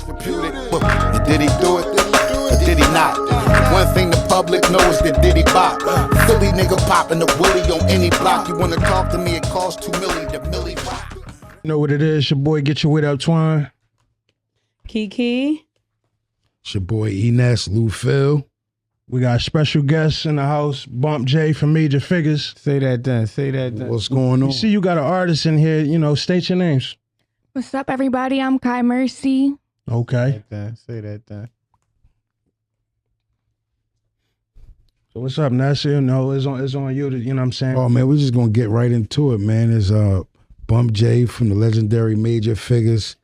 reputed. And did he do it? Or did he not? One thing the public knows that did he bop. Philly nigga popping the Willie on any block. You wanna talk to me, it costs $2 million. The Millie rock. You know what it is, your boy Get Your Wit Up Twine. Kiki. It's your boy Enes, Lou Phil. We got special guests in the house, Bump J from Majorfiggas. Say that then, say that then. What's going on? You see you got an artist in here, you know, state your names. What's up, everybody? I'm Kai Mercy. Okay. Say that then. So what's up, Ness? You know, it's on you to, you know what I'm saying? Oh man, we're just gonna get right into it, man. It's Bump J from the legendary Majorfiggas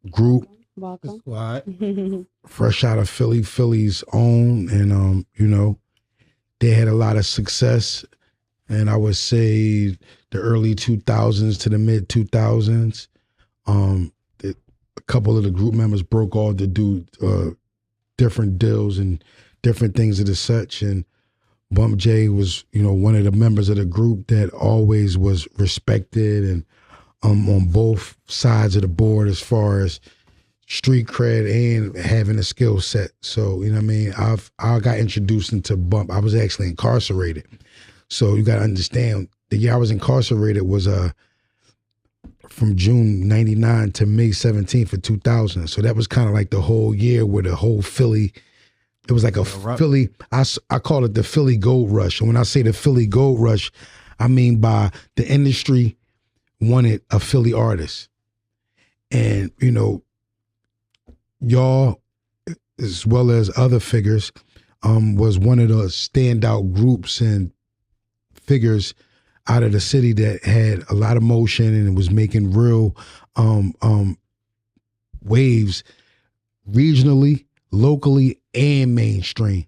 group. Welcome. Sqaud. Fresh out of Philly's own, and you know, they had a lot of success, and I would say the early 2000s to the mid 2000s. A couple of the group members broke off to do different deals and different things of the such, and Bump J was, you know, one of the members of the group that always was respected and on both sides of the board as far as street cred and having a skill set. So, you know what I mean? I got introduced into Bump. I was actually incarcerated. So you got to understand, the year I was incarcerated was from June 99 to May 17th of 2000. So that was kind of like the whole year where the whole Philly, it was like a Philly, I call it the Philly Gold Rush. And when I say the Philly Gold Rush, I mean by the industry wanted a Philly artist. And, you know, y'all, as well as other figures, was one of the standout groups and figures out of the city that had a lot of motion and was making real waves regionally, locally, and mainstream.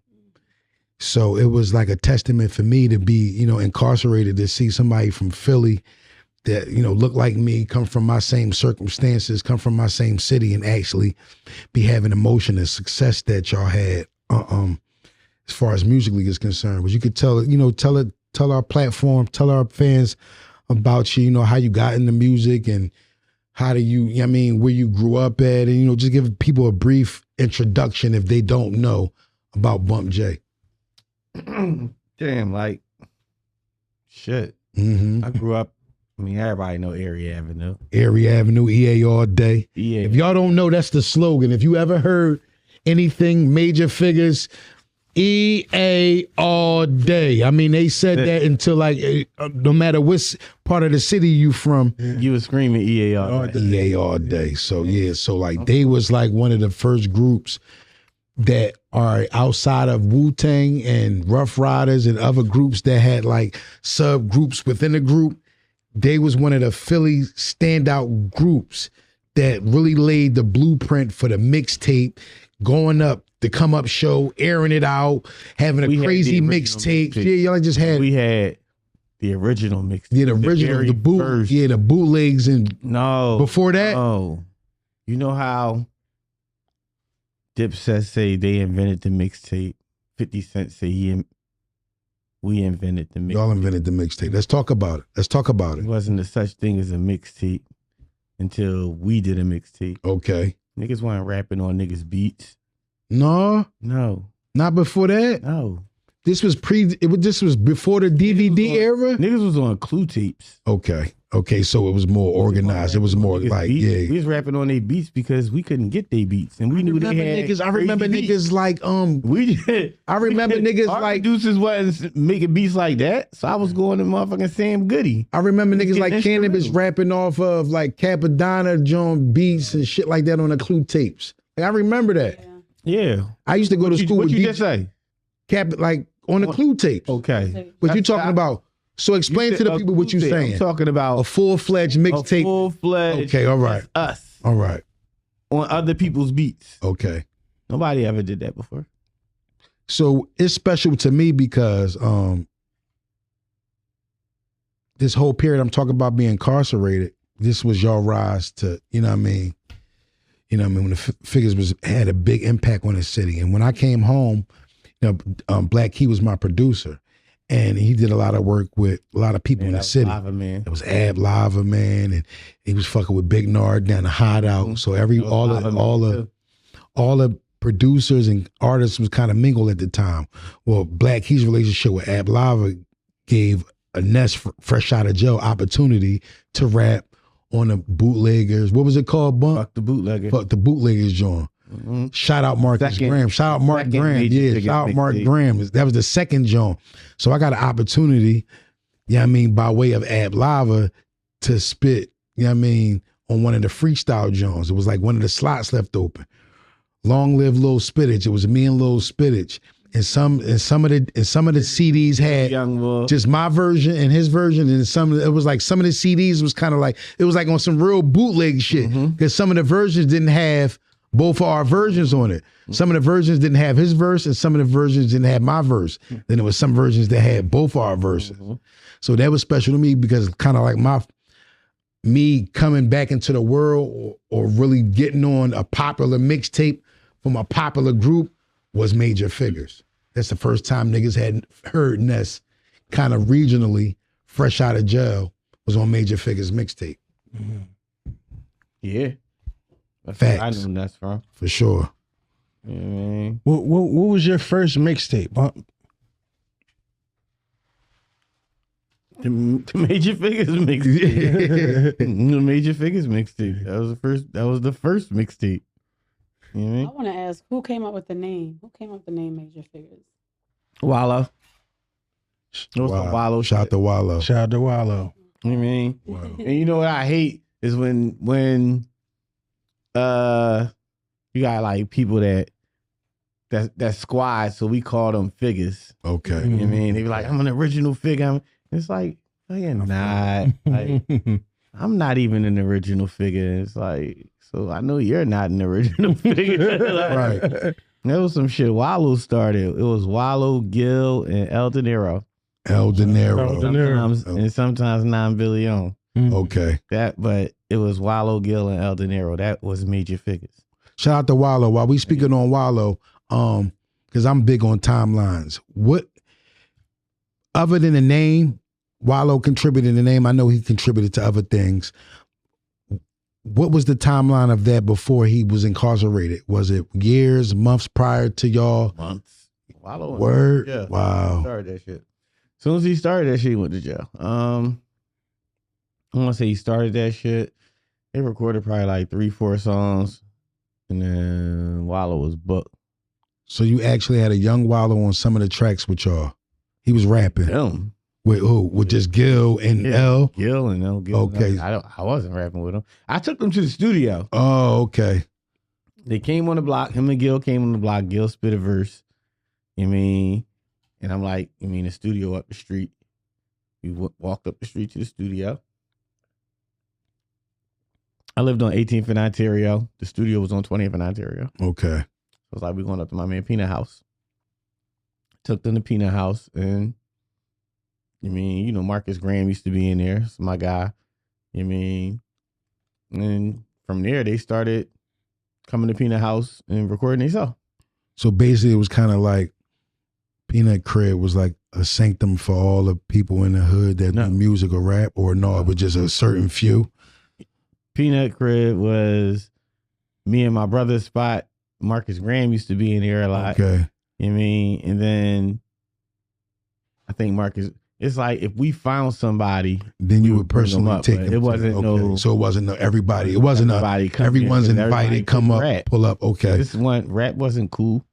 So it was like a testament for me to be, you know, incarcerated, to see somebody from Philly that, you know, look like me, come from my same circumstances, come from my same city, and actually be having emotion and success that y'all had as far as musically is concerned. But you could tell, you know, tell our platform, tell our fans about you know, how you got into music and how do you, I mean, where you grew up at, and, you know, just give people a brief introduction if they don't know about Bump J. Damn, like, shit. Mm-hmm. I grew up, I mean, everybody know Erie Avenue. Erie Avenue, EA all day. Yeah. If y'all don't know, that's the slogan. If you ever heard anything Majorfiggas, EA all day. I mean, they said that until like, no matter what part of the city you from. You was screaming EA all day. EA all day. So yeah, so like they was like one of the first groups that are outside of Wu-Tang and Rough Riders and other groups that had like subgroups within the group. They was one of the Philly standout groups that really laid the blueprint for the mixtape, going up, the come up show, airing it out, having a crazy mixtape. Yeah, y'all just had. We had the original mixtape. Yeah, the original, the boot. Yeah, the bootlegs and before that. Oh, you know how DipSet say they invented the mixtape. 50 Cent say we invented the mixtape. Y'all invented the mixtape. Let's talk about it. Let's talk about it. It wasn't a such thing as a mixtape until we did a mixtape. Okay. Niggas weren't rapping on niggas' beats. No. Not before that? No. This was this was before the DVD era? Niggas was on clue tapes. Okay, so it was more organized. It was more like, beats. yeah. We was rapping on their beats because we couldn't get their beats. And we knew they had niggas. I remember niggas like, I remember niggas our like. producers wasn't making beats like that. So I was going to motherfucking Sam Goody. I remember niggas like Cannabis rapping off of like Capadonna, John beats and shit like that on the clue tapes. Like, I remember that. Yeah. I used to go to school what with you just say? Like on the clue tapes. Okay. But you talking about, so explain to the people what you saying. I'm talking about a full-fledged mixtape. Full-fledged. Okay, all right. Us. All right. On other people's beats. Okay. Nobody ever did that before. So it's special to me because this whole period I'm talking about being incarcerated, this was your rise to, you know what I mean? You know what I mean? When the Figgas had a big impact on the city. And when I came home, you know, Black Key was my producer. And he did a lot of work with a lot of people in the city. Lava Man. It was Ab Lava Man, and he was fucking with Big Nard down the Hideout. So all the producers and artists was kind of mingled at the time. Well, Black Keys' relationship with Ab Lava gave a Ness fresh out of jail opportunity to rap on the Bootleggers. What was it called, Bump? Fuck the Bootleggers. Fuck the Bootleggers joint. Shout out Marcus Graham. Shout out Mark Graham. Yeah, shout out Mark Graham. That was the second joint. So I got an opportunity, by way of Ab Lava to spit, on one of the freestyle joints. It was like one of the slots left open. Long Live Lil Spittage. It was me and Lil Spittage. And some of the CDs had just my version and his version, and some of the CDs was kind of like, it was like on some real bootleg shit, because some of the versions didn't have both of our versions on it. Some of the versions didn't have his verse, and some of the versions didn't have my verse. Then there was some versions that had both of our verses. So that was special to me, because kind of like me coming back into the world or really getting on a popular mixtape from a popular group was Majorfiggas. That's the first time niggas had heard Ness kind of regionally, fresh out of jail, was on Majorfiggas mixtape. Yeah. That's Facts. where I knew Ness from. For sure. You know what I mean? What was your first mixtape? The Majorfiggas mixtape. The Majorfiggas mixtape. That was the first mixtape. You know what I mean? I want to ask, who came up with the name? Who came up with the name Majorfiggas? Wallo. It was some Wallo Shout out shit. to Wallo. Shout out to Wallo. You know what I mean? Wow. And you know what I hate is when you got like people that's Sqaud, so we call them figures. Okay. You know what I mean? They be like, I'm an original figure. It's like, no, you're not. Like, I'm not even an original figure. It's like, so I know you're not an original figure. Like, Right. There was some shit Wallo started. It was Wallo, Gil, and L.Deniro. And sometimes non-Billion. Okay. But it was Wallo, Gil, and L.Deniro. That was Majorfiggas. Shout out to Wallo. While we speaking on Wallo, because I'm big on timelines. What, other than the name, Wallo contributed the name. I know he contributed to other things. What was the timeline of that before he was incarcerated? Was it years, months prior to y'all? Months. Wallo. Word? Yeah. Wow. Started that shit. As soon as he started that shit, he went to jail. I want to say he started that shit. They recorded probably like 3-4 songs, and then Wallo was booked. So you actually had a young Wallo on some of the tracks with y'all. He was rapping. Him. With who? With just Gil and L? Gil and L. Gil. Okay. I wasn't rapping with him. I took them to the studio. Oh, okay. They came on the block. Him and Gil came on the block. Gil spit a verse. You mean? And I'm like, the studio up the street. We walked up the street to the studio. I lived on 18th and Ontario. The studio was on 20th and Ontario. Okay. I was like, we're going up to my man Peanut house. Took them to Peanut house, and Marcus Graham used to be in there. It's my guy. And from there, they started coming to Peanut house and recording themselves. So basically, it was kind of like Peanut Crib was like a sanctum for all the people in the hood that do music or rap, or no, it was just a certain few. Peanut Crib was me and my brother's spot. Marcus Graham used to be in there a lot. Okay. And then I think Marcus, it's like if we found somebody, then you would personally take them. It wasn't So it wasn't everybody. It wasn't everyone's invited. Come up, rap. Pull up. Okay. This one rap wasn't cool.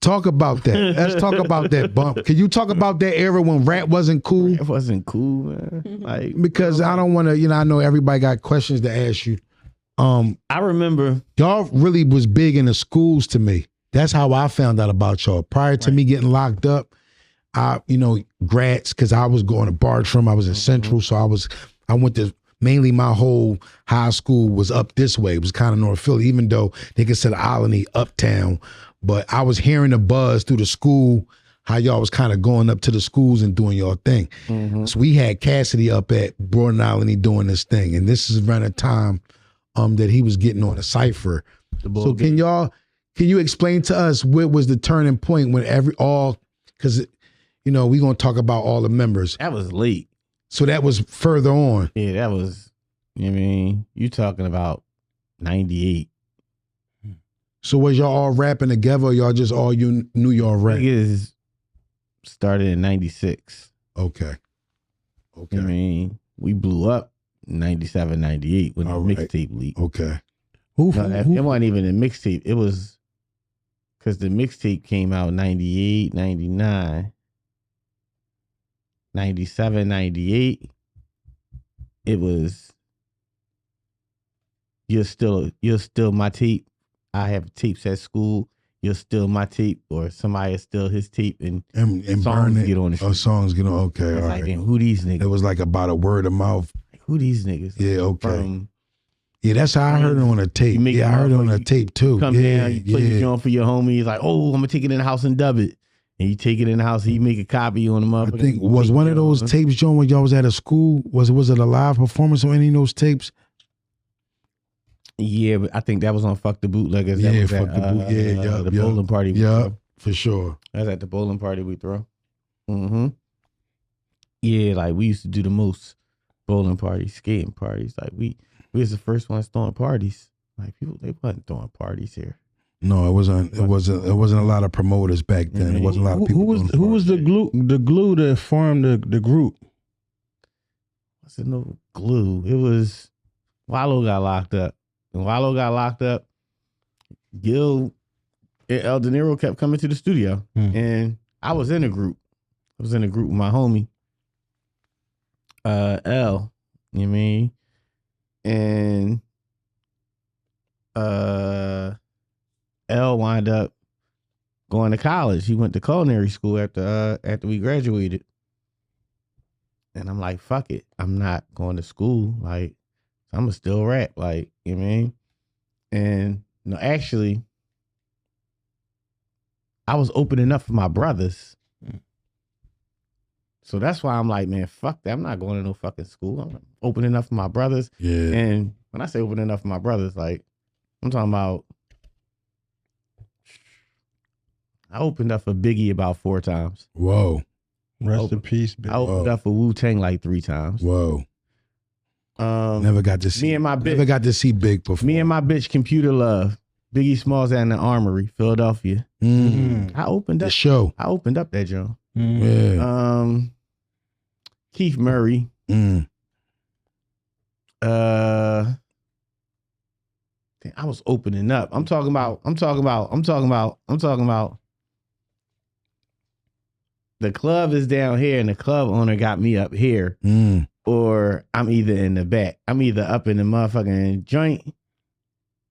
Talk about that. Let's talk about that bump. Can you talk about that era when rap wasn't cool? It wasn't cool, man. Like, because I don't want to. I know everybody got questions to ask you. I remember y'all really was big in the schools to me. That's how I found out about y'all. Prior to me getting locked up, Gratz, because I was going to Bartram, I was in Central, so I went to, mainly my whole high school was up this way. It was kind of North Philly, even though they consider Alany uptown. But I was hearing the buzz through the school, how y'all was kind of going up to the schools and doing your thing. So we had Cassidy up at Broad and Alany doing this thing. And this is around the time that he was getting on a cypher. So can you explain to us what was the turning point when because you know, we gonna talk about all the members. That was late. So that was further on. Yeah, that was, you know what I mean? You talking about 98. So was y'all all rapping together or y'all just all you knew y'all rap? Figgas started in 96. Okay. Okay. I mean, we blew up in 97, 98 when the All right. mixtape leaked. Okay. Who? No, it wasn't even a mixtape. It was because the mixtape came out 98, 99, 97, 98. It was you're still my tape. I have tapes at school. You're still my tape, or somebody is still his tape, and And songs burn it. get on the Oh, street. songs get on. Okay. It's All like, right. damn, who these niggas? It was like about a word of mouth. Who these niggas? Yeah. Okay. From Yeah, that's how I heard it on a tape. You make Yeah, I heard it on a motherfucker- tape too. come Yeah, down, you play the yeah. joint for your homie. He's like, oh, I'm gonna take it in the house and dub it. And you take it in the house, you make a copy on the I motherfucker. think was one of those tapes, John, when y'all was at a school. Was it a live performance on any of those tapes? Yeah, but I think that was on Fuck the Bootleggers. Yeah, That was Fuck at, the Boot- yeah, yeah, the yeah. bowling party. we Yeah, throw. for sure. That was at the bowling party we throw. Mm-hmm. Yeah, like we used to do the most bowling parties, skating parties. Like we was the first ones throwing parties. Like people, they wasn't throwing parties here. No, it wasn't. It wasn't a lot of promoters back then. It wasn't a lot of people. Who was the glue that formed the group? What's it? No glue. It was Wallo got locked up. When Wallo got locked up, Gil and L.Deniro kept coming to the studio. And I was in a group. I was in a group with my homie, L. You know what I mean? And L wound up going to college. He went to culinary school after we graduated. And I'm like, fuck it. I'm not going to school. Like, I'm going to still rap. Like, you know what I mean? And no, actually, I was opening up for my brothers. So that's why I'm like, man, fuck that. I'm not going to no fucking school. I'm opening up for my brothers. Yeah. And when I say opening up for my brothers, like, I'm talking about, I opened up for Biggie about 4 times. Whoa. Rest in peace, Big. I opened up for Wu-Tang like 3 times. Whoa. Never got to see. Me and my Never bitch. got to see Big perform. Me and my bitch Computer Love. Biggie Smalls at the Armory, Philadelphia. I opened The up. show. I opened up that joint. Yeah. Keith Murray. I was opening up. I'm talking about. The club is down here, and the club owner got me up here, or I'm either in the back. I'm either up in the motherfucking joint,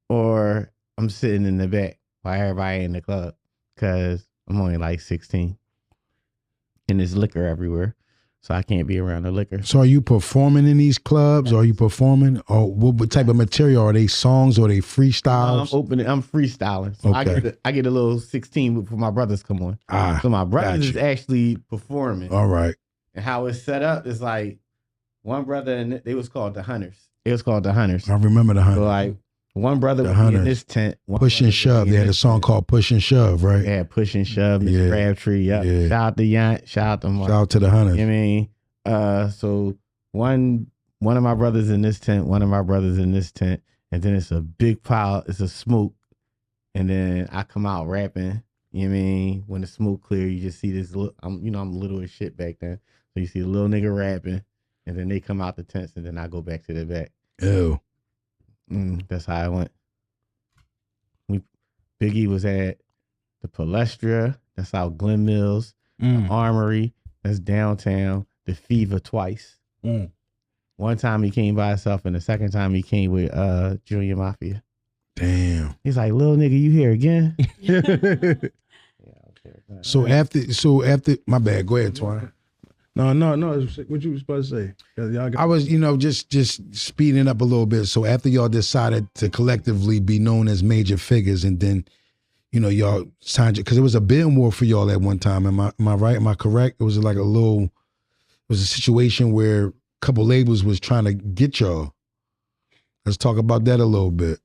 or I'm sitting in the back while everybody in the club, because I'm only like 16, and there's liquor everywhere, so I can't be around the liquor. So are you performing in these clubs? Are you performing? Or what type of material? Are they songs or are they freestyles? I'm freestyling. So Okay. I get a little 16 before my brothers come on. So my brothers is gotcha. actually performing. All right. And how it's set up is like one brother, and they was called the Hunters. It was called the Hunters. I remember the Hunters. So like one brother The would be in Hunters. this tent. one Push brother and would Shove. be in They had a this song tent. called Push and Shove, right? Yeah, Push and Shove, Mr. Yeah. Crabtree. Yep. Yeah. Shout out to Yant. Shout out to Mark. Shout out to the Hunters. You know what I mean? So one of my brothers in this tent, one of my brothers in this tent, and then it's a big pile, it's a smoke. And then I come out rapping, you know what I mean? When the smoke clear, you just see this, I'm little as shit back then. So you see a little nigga rapping, and then they come out the tents, and then I go back to the back. Ew. That's how I went. Biggie was at the Palestra, that's out Glen Mills, the Armory, that's downtown, the Fever twice. One time he came by himself, and the second time he came with Junior Mafia. Damn. He's like, little nigga, you here again? So after my bad. Go ahead, Twine. No. What you was supposed to say? 'Cause y'all got- I was, just speeding up a little bit. So after y'all decided to collectively be known as Majorfiggas, and then, y'all signed, because it was a bidding war for y'all at one time. Am I right? Am I correct? It was like it was a situation where a couple labels was trying to get y'all. Let's talk about that a little bit.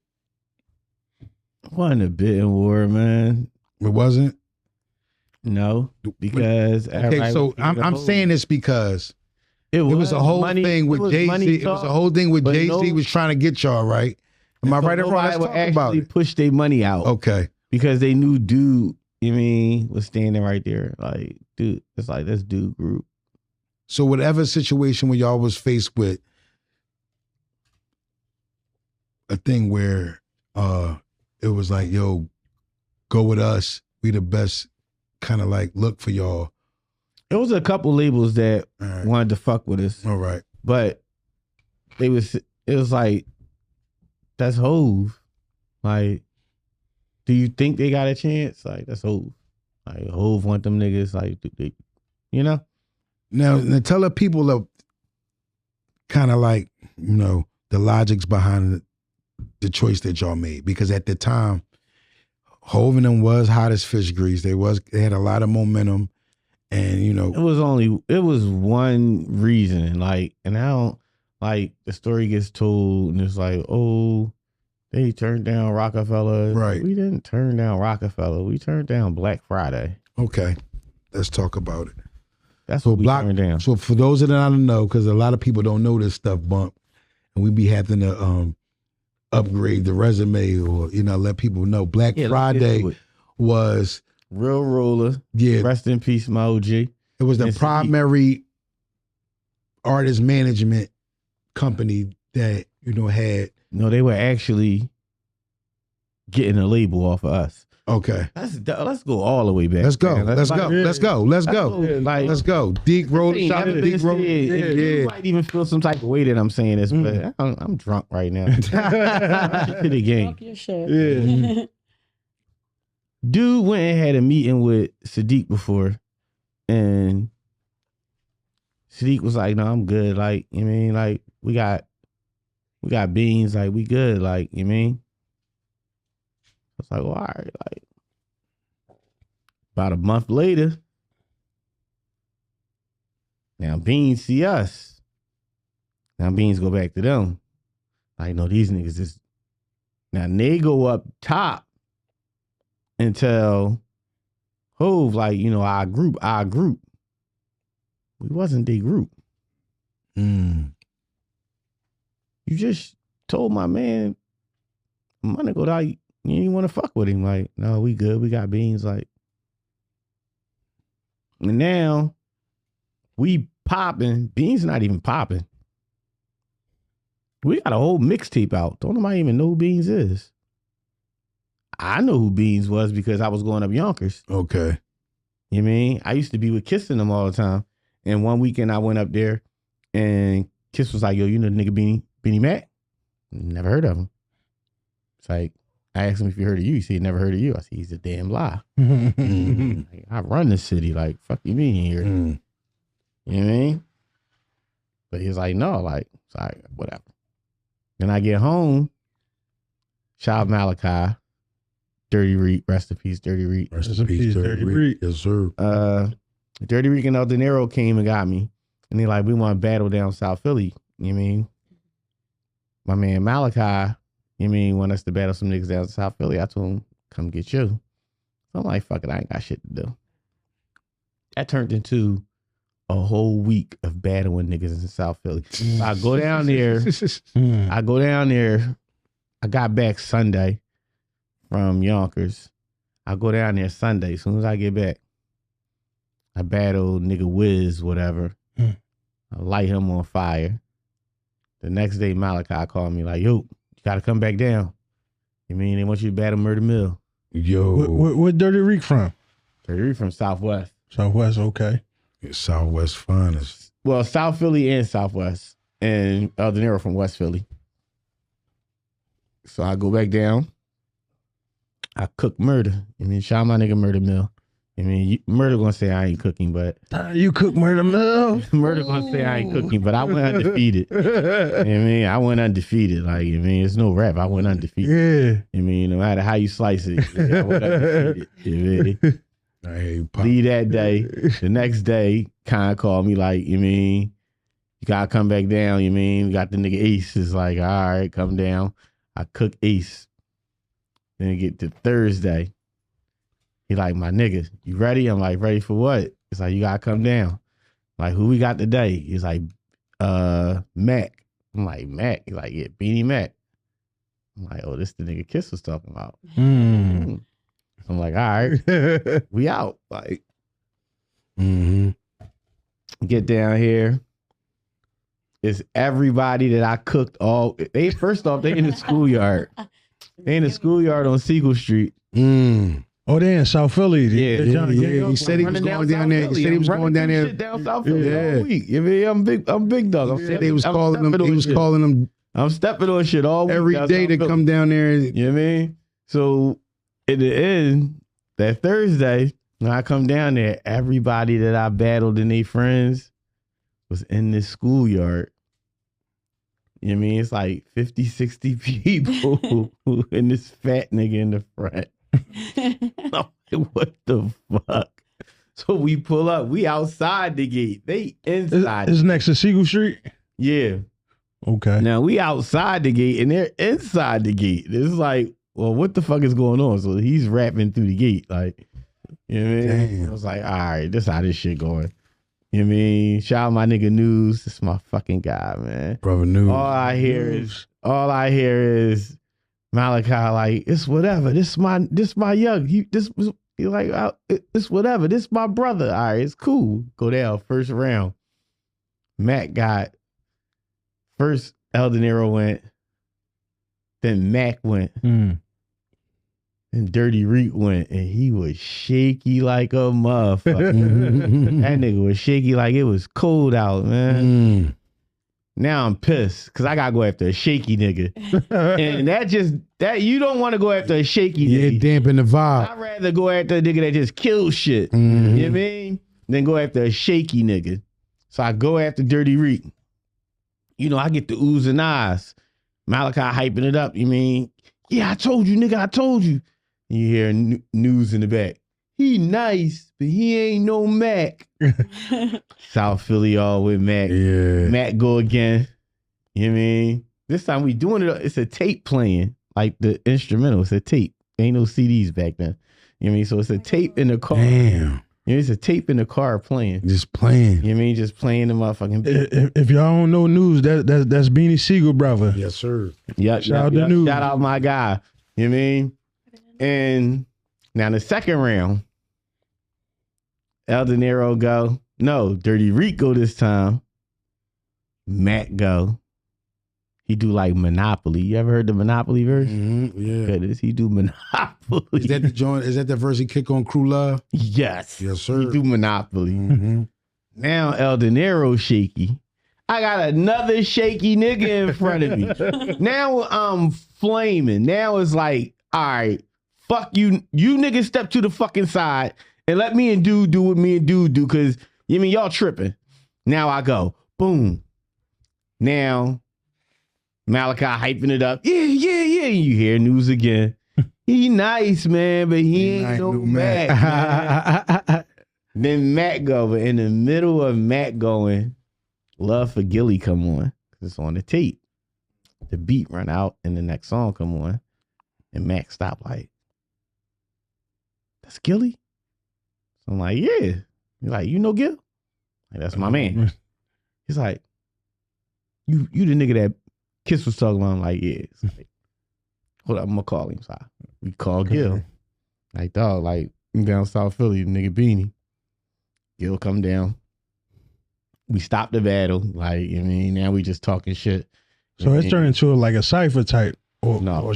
Wasn't a bidding war, man. It wasn't? No, because Okay, so I'm saying this because it was a whole thing with Jay-Z. It was a whole thing with Jay-Z was trying to get y'all, right? Am I right or wrong? Let's talk about it. Push their money out. Okay. Because they knew dude, you mean, was standing right there. Like, dude, it's like this dude group. So whatever situation where y'all was faced with a thing where it was like, yo, go with us. We the best kind of like look for y'all. It was a couple labels that wanted to fuck with us. All right. But it was like, that's Hove. Like, do you think they got a chance? Like, that's Hove. Like, Hove want them niggas, like, they, you know? Now tell the people of kind of like, you know, the logics behind the choice that y'all made. Because at the time, Hove and them was hot as fish grease. They had a lot of momentum. And, you know. It was one reason. Like, and I don't, like, the story gets told and it's like, oh, they turned down Rockefeller. Right. We didn't turn down Rockefeller. We turned down Black Friday. Okay. Let's talk about it. That's what we turned down. So for those that don't know, because a lot of people don't know this stuff, Bump, and we be having to upgrade the resume or, you know, let people know. Black Friday was Real Roller. Yeah. Rest in peace, my OG. It was the primary artist management company that, you know, had. No, they were actually getting a label off of us. Okay. Let's go all the way back. Let's go. Man. Let's go. Like, let's go. Deep road. Shop. Deep road. You might even feel some type of way that I'm saying this, but I'm drunk right now. To the game. Talk your shit. Yeah. Dude went and had a meeting with Sadiq before, and Sadiq was like, "No, I'm good. Like, you mean, like, we got beans. Like, we good. Like, you mean." I was like, well, all right. Like, about a month later, now Beans see us. Now Beans go back to them. Like, no, these niggas is. Now they go up top and tell Hove, like, you know, our group. We wasn't their group. You just told my man, I'm gonna go down. You didn't want to fuck with him. Like, no, we good. We got beans. Like, and now we popping. Beans not even popping. We got a whole mixtape out. Don't nobody even know who Beans is. I know who Beans was because I was going up Yonkers. Okay. You know what I mean? I used to be with Kiss and them all the time. And one weekend I went up there and Kiss was like, yo, you know the nigga Beanie Mac? Never heard of him. It's like, I asked him if he heard of you. He said he never heard of you. I said, he's a damn lie. Like, I run this city. Like, fuck you mean here? You know what I mean? But he's like, no, like, sorry, whatever. Then I get home, Shout Malachi, Dirty Reek, rest in peace, Dirty Reek. Rest in peace, Dirty Reek. Yes, sir. Dirty Reek and L.Deniro came and got me. And they like, we want to battle down South Philly. You know what I mean? My man Malachi, you mean, want us to battle some niggas down in South Philly? I told him, come get you. So I'm like, fuck it, I ain't got shit to do. That turned into a whole week of battling niggas in South Philly. So I go down there. I got back Sunday from Yonkers. I go down there Sunday. As soon as I get back, I battle nigga Wiz, whatever. I light him on fire. The next day, Malachi called me like, yo, you gotta come back down. You mean they want you to battle MurdaMil? Yo. Where Dirty Reek from? Dirty Reek from Southwest. Southwest, okay. Southwest finest. Well, South Philly and Southwest. And L.Deniro from West Philly. So I go back down. I cook murder. I mean, shout out my nigga MurdaMil. I mean, Murder gonna say I ain't cooking, but you cook MurdaMil. Murder gonna say I ain't cooking, but I went undefeated. You know what I mean, I went undefeated. Like, I mean, it's no rap. I went undefeated. Yeah. I mean, no matter how you slice it, I went undefeated. You mean? Leave that day. The next day, Khan called me like, you mean, you gotta come back down. You mean, we got the nigga Ace. It's like, all right, come down. I cook Ace. Then get to Thursday. He like, my nigga, you ready? I'm like, ready for what? It's like, you gotta come down. Like, who we got today? He's like, Mac. I'm like, Mac? He's like, yeah, Beanie Mac. I'm like, oh, this the nigga Kiss was talking about. I'm like, all right, we out. Like, get down here. It's everybody that I cooked all. They first off, they in the schoolyard. They in the schoolyard on Sigel Street. Oh, they in South Philly. Yeah. He said he was going down there. He said he was going down there. Shit down South Philly all week. You mean, I'm big dog. He was calling them I'm stepping on shit all week. every day to come down there. You know what I mean? So in the end, that Thursday, when I come down there, everybody that I battled and they friends was in this schoolyard. You know what I mean? It's like 50, 60 people and this fat nigga in the front. I'm like, what the fuck? So we pull up. We outside the gate. They inside. It's next to Sigel Street? Yeah. Okay. Now we outside the gate and they're inside the gate. It's like, well, what the fuck is going on? So he's rapping through the gate. Like, you know what I mean? I was like, all right, this how this shit going. You know what I mean? Shout out my nigga News. This is my fucking guy, man. Brother News. All I hear is Malachi like, it's whatever. This my young. He like, it's whatever. This my brother. All right, it's cool. Go down first round. Mac got first. L.Deniro went. Then Mac went. And Dirty Reek went, and he was shaky like a motherfucker. That nigga was shaky like it was cold out, man. Now I'm pissed because I gotta go after a shaky nigga, and that you don't want to go after a shaky nigga. Yeah, dampen the vibe. I'd rather go after a nigga that just kills shit. You know what I mean? Than go after a shaky nigga. So I go after Dirty Reek. You know, I get the oohs and ahs. Malachi hyping it up. You mean? Yeah, I told you, nigga. I told you. And you hear News in the back. He nice, but he ain't no Mac. South Philly all with Mac. Yeah. Mac go again. You know what I mean? This time we doing it. It's a tape playing. Like the instrumental. It's a tape. Ain't no CDs back then. You know what I mean? So it's a tape in the car. Damn. You know, it's a tape in the car playing. Just playing. You know what I mean? Just playing the motherfucking beat. If y'all don't know News, that's Beanie Sigel, brother. Yes, sir. Yep, Shout out to News. Shout out my guy. You know what I mean? And now the second round, L.Deniro go. No, Dirty Reek go this time. Mac go. He do like Monopoly. You ever heard the Monopoly verse? Yeah. Goodness, he do Monopoly. Is that the joint? Is that the verse he kick on Crew Love? Yes. Yes, sir. He do Monopoly. Now L.Deniro shaky. I got another shaky nigga in front of me. Now I'm flaming. Now it's like, all right, fuck you. You niggas step to the fucking side and let me and dude do what me and dude do, because you mean y'all tripping. Now I go, boom. Now Malachi hyping it up. Yeah. You hear News again. He nice, man, but he ain't no Mac. Then Mac go, but in the middle of Mac going, Love for Gillie come on. It's on the tape. The beat run out and the next song come on. And Mac stop like, that's Gillie? So I'm like, yeah. He's like, you know Gil? Like, that's my man. He's like, you the nigga that Kiss was talking about? I'm like, yeah. It's like, hold up, I'm gonna call him. So we call Gil. Like, dog, like, I'm down South Philly, nigga Beanie. Gil come down. We stopped the battle. Like, I mean, now we just talking shit. So it's turned into like a cipher type. No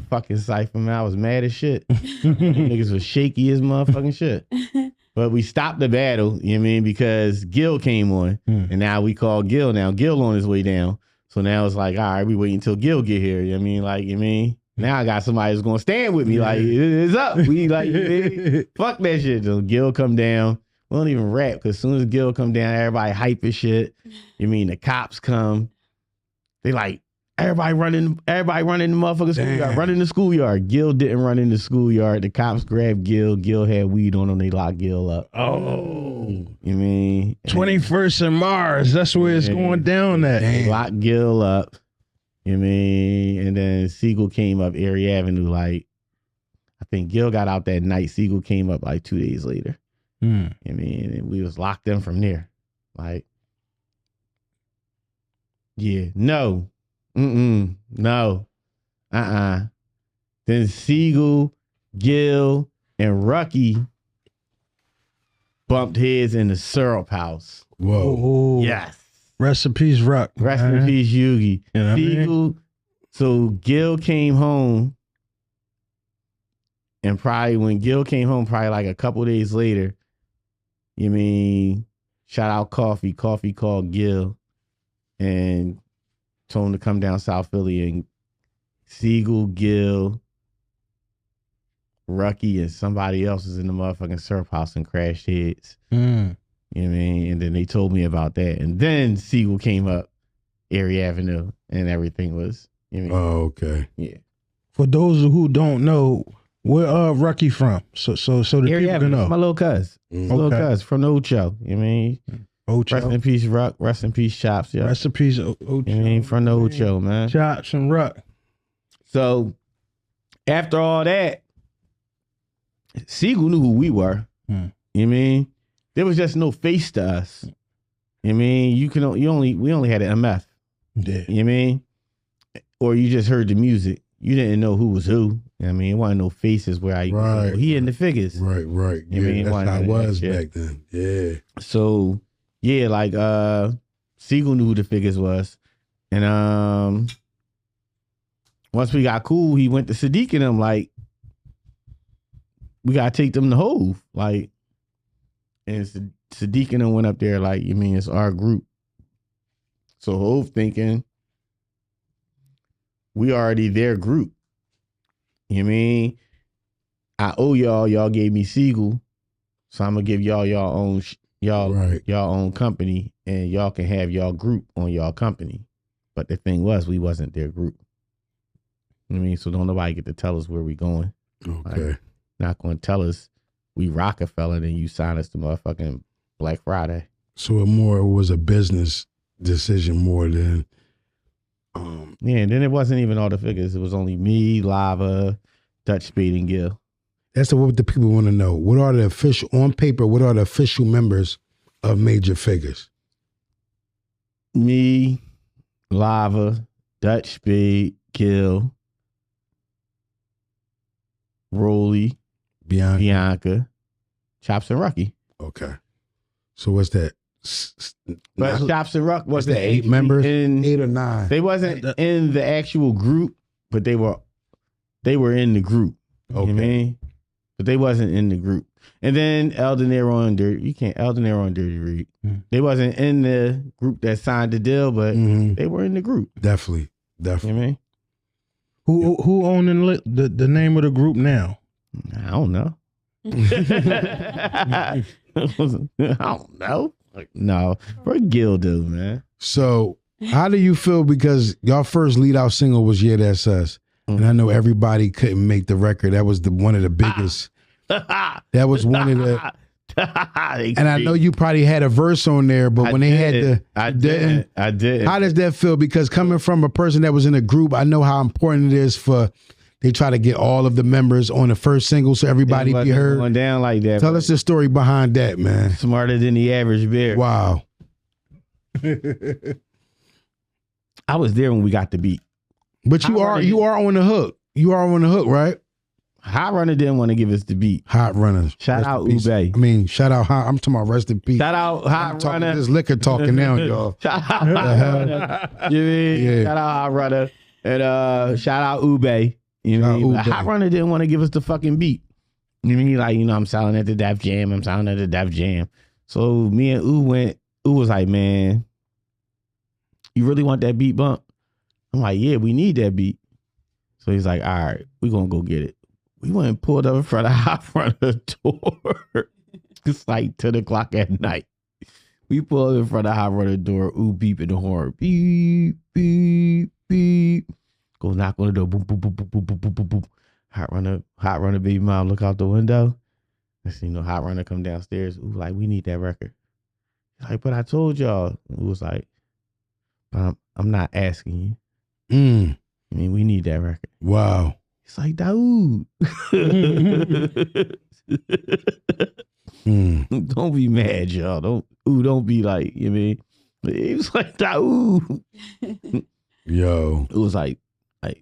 fucking cipher, man. I was mad as shit. Niggas was shaky as motherfucking shit. But we stopped the battle, you know what I mean, because Gil came on. And now we call Gil now. Gil on his way down. So now it's like, all right, we waiting until Gil get here. You know what I mean? Like, you know what I mean? Now I got somebody who's gonna stand with me. Like, it's up. We like, you know what I mean? Fuck that shit. So Gil come down. We don't even rap, because as soon as Gil come down, everybody hype as shit. You mean the cops come? They like, everybody running the motherfucking schoolyard, running the schoolyard. Gil didn't run in the schoolyard. The cops grabbed Gil. Gil had weed on him. They locked Gil up. Oh. You mean? 21st and Mars. That's where it's going down at. They locked Gil up. You mean? And then Sigel came up Erie Avenue like, I think Gil got out that night. Sigel came up like 2 days later. Hmm. I mean, and we was locked in from there. Like, yeah, no. No. Then Sigel, Gil, and Ruckie bumped heads in the syrup house. Whoa. Oh, Yes. Rest in peace, Ruck. Rest in peace, Yugi. You know what I mean? Sigel, so Gil came home, and probably when Gil came home, probably like a couple days later, you mean, shout out Coffee. Coffee called Gil and told him to come down South Philly, and Sigel, Gil, Ruckie, and somebody else was in the motherfucking syrup house and crashed heads. Mm. You know what I mean? And then they told me about that. And then Sigel came up Erie Avenue and everything was, you know what I mean? Oh, okay. Yeah. For those who don't know, where Ruckie from? So the Erie people can Avenue, know. my little cuz. My little Okay. cuz from the Ocho. You know what I mean? Ocho. Rest in peace, Ruck. Rest in peace, Chops. Yeah. Rest in peace, Ocho. You know what I mean? From the Ocho, man. Chops and Ruck. So after all that, Sigel knew who we were. You know what I mean? There was just no face to us. You know what I mean? We only had an MF. Yeah. You know what I mean? Or you just heard the music. You didn't know who was who. You know what I mean? It wasn't no faces where I Right. he in the Figgas. Right. You Yeah, mean, that's why how it not? was Yeah. back then. Yeah. So yeah, like Sigel knew who the Figgas was. And once we got cool, he went to Sadiq and them like, we gotta take them to Hove. Like, and Sadiq and them went up there like, you mean it's our group. So Hove thinking we already their group. You know what I mean? I owe y'all gave me Sigel, so I'm gonna give y'all own y'all own company, and y'all can have y'all group on y'all company. But the thing was, we wasn't their group. You know what I mean? So don't nobody get to tell us where we going. Okay. Like, not gonna tell us we Rockefeller and you sign us to motherfucking Black Friday. So it was a business decision more than Yeah, and then it wasn't even all the figures. It was only me, Lava, Dutch, Spade, and Gil. that's what the people want to know. What are the official on paper? What are the official members of Majorfiggas? Me, Lava, Dutch, Spade, Gil, Rolly, Bianca, Chops, and Ruckie. Okay. So what's that? But Chops and Ruck What's wasn't that? 8 members? in 8 or 9? They wasn't in the actual group, but they were in the group. You know what I mean? But they wasn't in the group. And then L.Deniro and L.Deniro and Dirty Reed. They wasn't in the group that signed the deal, but they were in the group. Definitely. You know what I mean? Who owning the name of the group now? I don't know. I don't know. No, for Gil dude, man. So how do you feel, because y'all first lead out single was Yeah That's Us, and I know everybody couldn't make the record. That was one of the biggest. That was one of the. And I know you probably had a verse on there, but when they had the, I didn't. How does that feel? Because coming from a person that was in a group, I know how important it is for. They try to get all of the members on the first single so everybody be heard. Going down like that. Tell us the story behind that, man. Smarter than the average bear. Wow. I was there when we got the beat. But you are on the hook. You are on the hook, right? Hot Runner didn't want to give us the beat. Hot Runners. Shout out Ube. I mean, shout out I'm talking about rest in peace. Shout out Hot Runner. This liquor talking now, y'all. Shout out Hot Runner. You mean? Yeah. Shout out Hot Runner. And shout out Ube. You know what I mean? But Hot Runner didn't want to give us the fucking beat. You mean? Like, I'm selling at the Def Jam. So me and Ooh was like, man, you really want that beat bump? I'm like, yeah, we need that beat. So he's like, all right, we're going to go get it. We went and pulled up in front of Hot Runner door. It's like 10 o'clock at night. We pulled up in front of Hot Runner door. Ooh, beeping the horn. Beep, beep, beep. Go knock on the door. Boom, boom, boom, boom, boom, boom, boom, boom, boom. Hot runner, baby mom, look out the window. Next thing you know, Hot Runner come downstairs. Ooh, like, we need that record. Like, but I told y'all. It was like, but I'm not asking you. I mean, we need that record. Wow. He's like, Daoud. Don't be mad, y'all. Don't be like, you know what I mean? He was like, Daoud. Yo. It was like, you know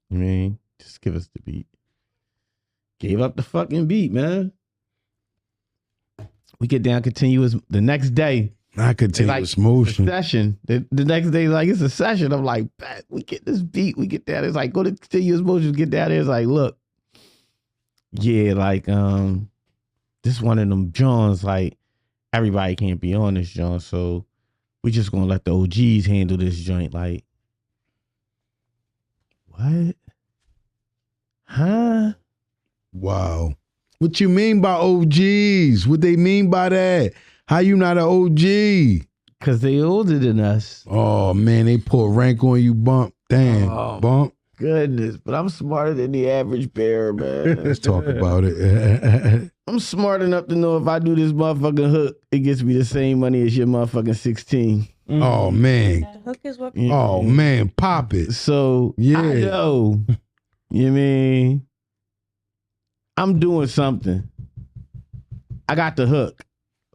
what I mean? Just give us the beat. Gave up the fucking beat, man. We get down continuous the next day. I continuous It's motion. a session. The next day, like, it's a session. I'm like, bet, we get this beat. We get down. It's like, go to continuous motion, get down there. It's like, look. Yeah, like, this one of them Johns, like, everybody can't be on this joint, so we just gonna let the OGs handle this joint. Like, what? Huh? Wow. What you mean by OGs? What they mean by that? How you not an OG? Cause they older than us. Oh man, they put rank on you, Bump. Damn, Oh. Bump. Goodness, but I'm smarter than the average bear, man. Let's talk about it. I'm smart enough to know if I do this motherfucking hook, it gets me the same money as your motherfucking 16. Oh man. That hook is what. Yeah. Oh man, pop it. So Yeah. I know. You know what I mean? I'm doing something. I got the hook.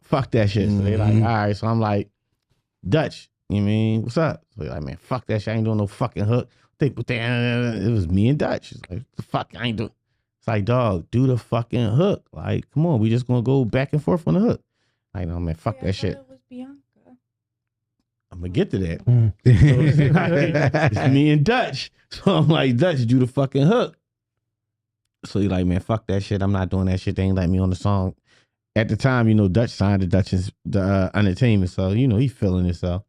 Fuck that shit. So they like, all right. So I'm like, Dutch, you know what I mean? What's up? So they like, man, fuck that shit. I ain't doing no fucking hook. It was me and Dutch. It's like, the fuck, I ain't doing. It's like, dog, do the fucking hook. Like, come on, we just gonna go back and forth on the hook. Like, no, man, fuck that shit. It was Bianca. I'm gonna get to that. So it's me and Dutch. So I'm like, Dutch, do the fucking hook. So he like, man, fuck that shit. I'm not doing that shit. They ain't let me on the song. At the time, you know, Dutch signed to Dutch's Entertainment, so you know he feeling himself.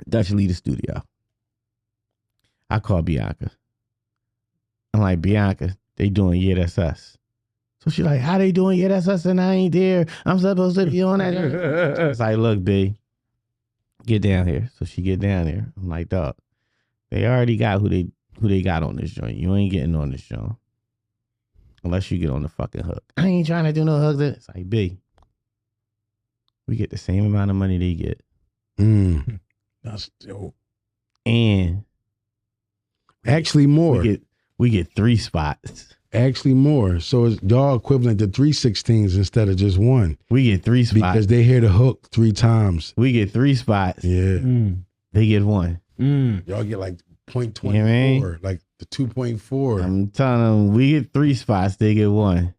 Dutch leave the studio. I call Bianca. I'm like, Bianca, they doing Yeah, That's Us. So she like, how they doing Yeah, That's Us and I ain't there? I'm supposed to be on that. It's like, look, B, get down here. So she get down there. I'm like, dog, they already got who they got on this joint. You ain't getting on this joint unless you get on the fucking hook. I ain't trying to do no hook. It's like, B, we get the same amount of money they get. That's dope. And Actually more. we get 3 spots. Actually more. So it's y'all equivalent to 3 16s instead of just one. We get 3 spots. Because they hear the hook 3 times. We get 3 spots. Yeah. They get 1. Y'all get like 0.24, You know what I mean? like the 2.4. I'm telling them, we get 3 spots. They get 1.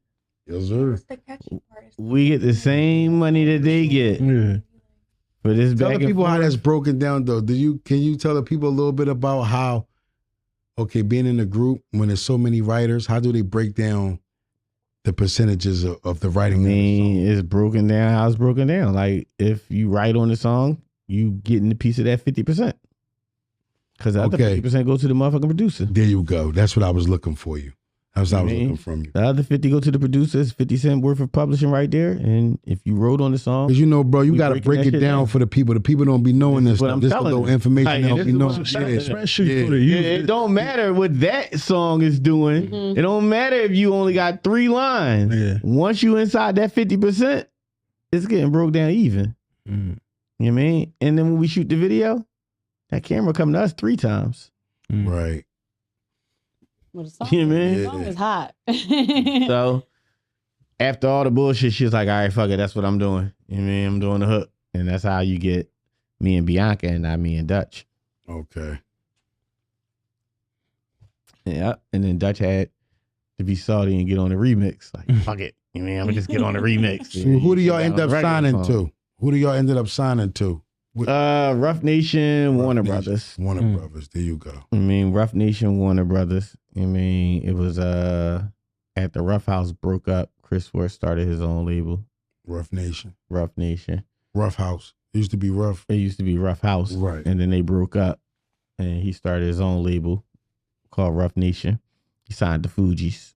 Yes, sir. The catchy part is We get the same money that they get Yeah. for this Tell back the and people how forth. that's broken down though. Can you tell the people a little bit about how, okay, being in a group when there's so many writers, how do they break down the percentages of the I writing? mean, it's broken down how it's broken down. Like, if you write on the song, you getting a piece of that 50%. Because the other Okay. 50% go to the motherfucking producer. There you go. That's what I was looking for you. That's what I was Man. looking from you. The other 50 go to the producer. It's 50 cents worth of publishing right there. And if you wrote on the song, Because you know, bro, you We got to breaking break that it shit down down. for the people. The people don't be knowing This this is what stuff. I'm This is telling the you. information Like, help this you is know. what I'm saying. Especially Yeah. for the it, youth. it don't matter what that song is doing. It don't matter if you only got 3 lines. Yeah. Once you inside that 50%, it's getting broke down even. You know what I mean? And then when we shoot the video, that camera come to us 3 times. Right. Well, the song, You know what I mean? the song is hot. So after all the bullshit, she's like, all right, fuck it. That's what I'm doing. You know what I mean? I'm doing the hook. And that's how you get me and Bianca and not me and Dutch. Okay. Yeah. And then Dutch had to be salty and get on the remix. Like, fuck it. You know what I mean? I'm going to just get on the remix. So who do y'all Get end on up the regular signing song. to? Who do y'all ended up signing to? Rough Nation, Warner Nation. Brothers. Warner Brothers. There you go. I mean, Rough Nation, Warner Brothers. I mean, it was at the Ruff House broke up. Chris Worth started his own label, Rough Nation. Rough Nation. Rough House. It used to be Rough. It used to be Rough House. Right. And then they broke up and he started his own label called Rough Nation. He signed the Fugees.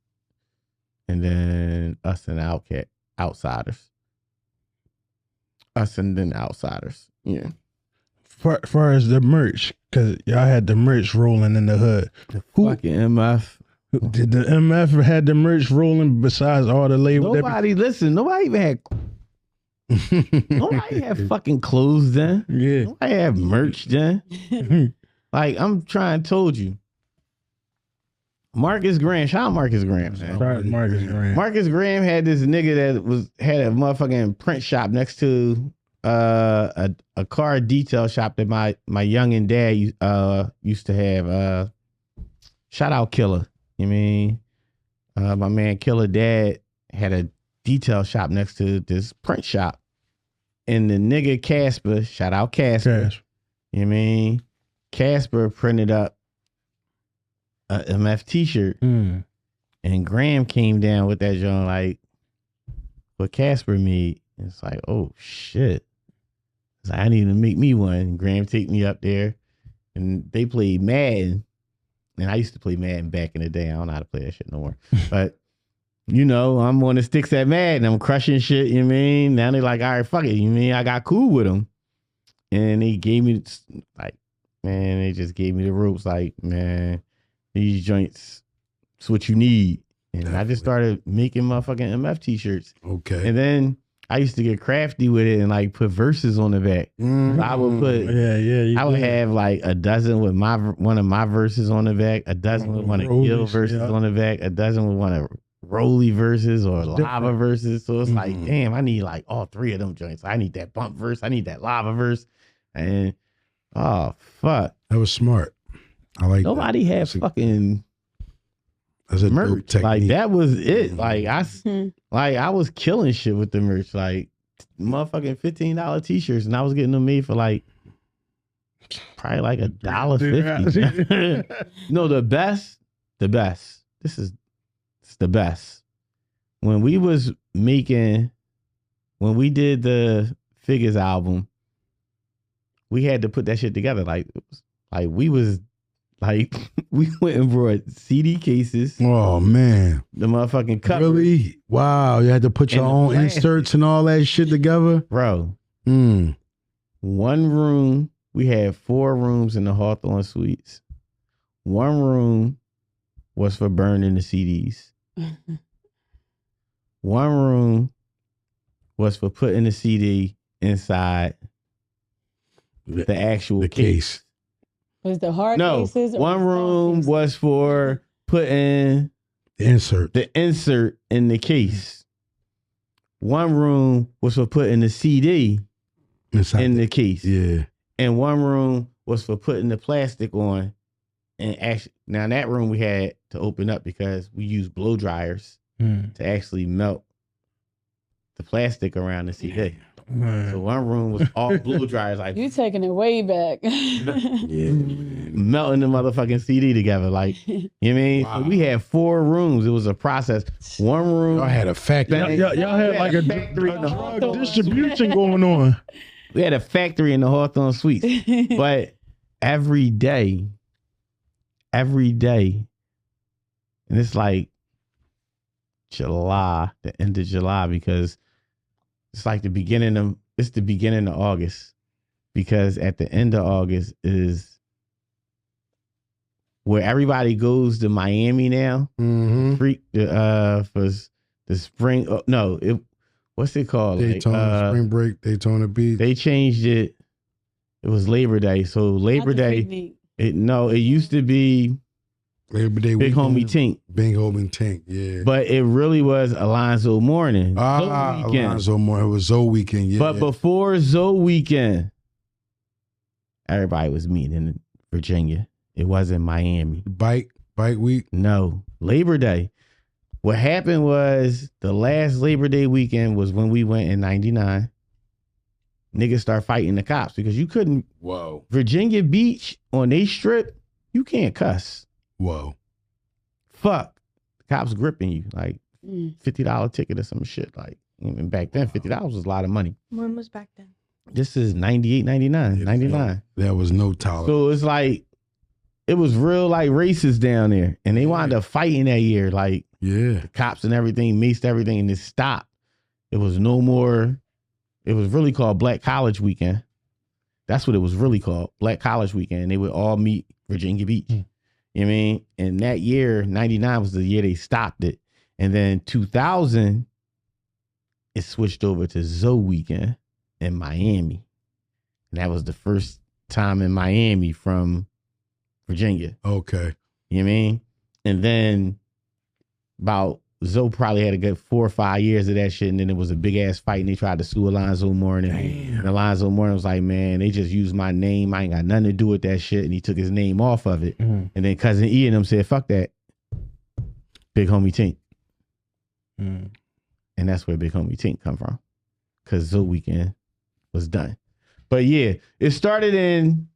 And then us and Outsiders. Us and then Outsiders. Yeah. Far as the merch, because y'all had the merch rolling in the hood. Who Fucking MF. did the MF had the merch rolling besides all the label? Nobody even had nobody had fucking clothes then. Yeah. Nobody had merch then. Like, I'm trying to told you. Marcus Graham, shout out Marcus Graham. Man. Right, Marcus Graham. Marcus Graham had this nigga that had a motherfucking print shop next to a car detail shop that my youngin' dad used to have. Shout out Killer. You mean my man Killer dad had a detail shop next to this print shop. And the nigga Casper, shout out Casper. You mean Casper printed up a MF t-shirt. And Graham came down with that joint like what Casper made. It's like, oh shit. It's like, I need to make me one. And Graham take me up there and they played Madden. And I used to play Madden back in the day. I don't know how to play that shit no more. But you know, I'm on the sticks at Madden. I'm crushing shit, you know what I mean? Now they like, all right, fuck it. You know what I mean? I got cool with them. And they gave me like, man, they just gave me the ropes like, man, these joints, it's what you need. And I just started making motherfucking MF t-shirts. Okay. And then I used to get crafty with it and like put verses on the back. I would put, I would have like a dozen with one of my verses on the back, a dozen with one of Gil verses on the back, a dozen with one of Rolly verses or Lava verses. So it's like, damn, I need like all three of them joints. I need that bump verse. I need that Lava verse. And oh fuck, that was smart. I like nobody had fucking that's a merch. dope technique. Like that was it. Like I was killing shit with the merch. Like motherfucking $15 t-shirts, and I was getting them made for like probably like $1.50. No, the best. It's the best. When we did the Figgas album, we had to put that shit together. We went and brought CD cases. Oh man, the motherfucking covers. Really? Wow, you had to put your own inserts and all that shit together, bro. One room. We had 4 rooms in the Hawthorne Suites. One room was for burning the CDs. One room was for putting the CD inside the actual case. Was the hard cases? One room was for putting the insert in the case. One room was for putting the CD in the case. Yeah. And one room was for putting the plastic on. And actually, now that room we had to open up because we used blow dryers to actually melt the plastic around the CD. So one room was all blow dryers, like you taking it way back. melting the motherfucking CD together, like you know what I mean. Wow. So we had 4 rooms. It was a process. One room, y'all had a factory. Y'all had like a factory distribution going on. We had a factory in the Hawthorne Suites, but every day, and it's like July, the end of July, because it's like the beginning of August, because at the end of August is where everybody goes to Miami now. For the spring. What's it called? Daytona spring break, Daytona Beach. They changed it. It was Labor Day. So Labor Day. It used to be Labor Day Big weekend. Homie Tink. Big Homie Tink, yeah. But it really was Alonzo Morning. Alonzo Morning. It was Zoe Weekend, yeah. But before Zoe Weekend, everybody was meeting in Virginia. It wasn't Miami. Bike week? No. Labor Day. What happened was the last Labor Day weekend was when we went in 99. Niggas start fighting the cops because you couldn't. Whoa. Virginia Beach on they strip, you can't cuss. Whoa. Fuck. The cops gripping you like $50 ticket or some shit. Like even back then, $50 was a lot of money. When was back then? This is 98, 99, 99. There was no tolerance. So it's like, it was real like racist down there. And they wound up fighting that year. Like the cops and everything, maced everything, and it stopped. It was no more. It was really called Black College Weekend. That's what it was really called, Black College Weekend. They would all meet Virginia Beach. You know what I mean? And that year, 99 was the year they stopped it. And then 2000, it switched over to Zoe Weekend in Miami. And that was the first time in Miami from Virginia. Okay. You know what I mean? And then about Zoe probably had a good 4 or 5 years of that shit, and then it was a big ass fight, and they tried to sue Alonzo Mourning. And Alonzo Mourning was like, man, they just used my name. I ain't got nothing to do with that shit, and he took his name off of it. And then Cousin E and them said, fuck that. Big Homie Tink. And that's where Big Homie Tink come from. Because Zoe Weekend was done. But yeah, it started in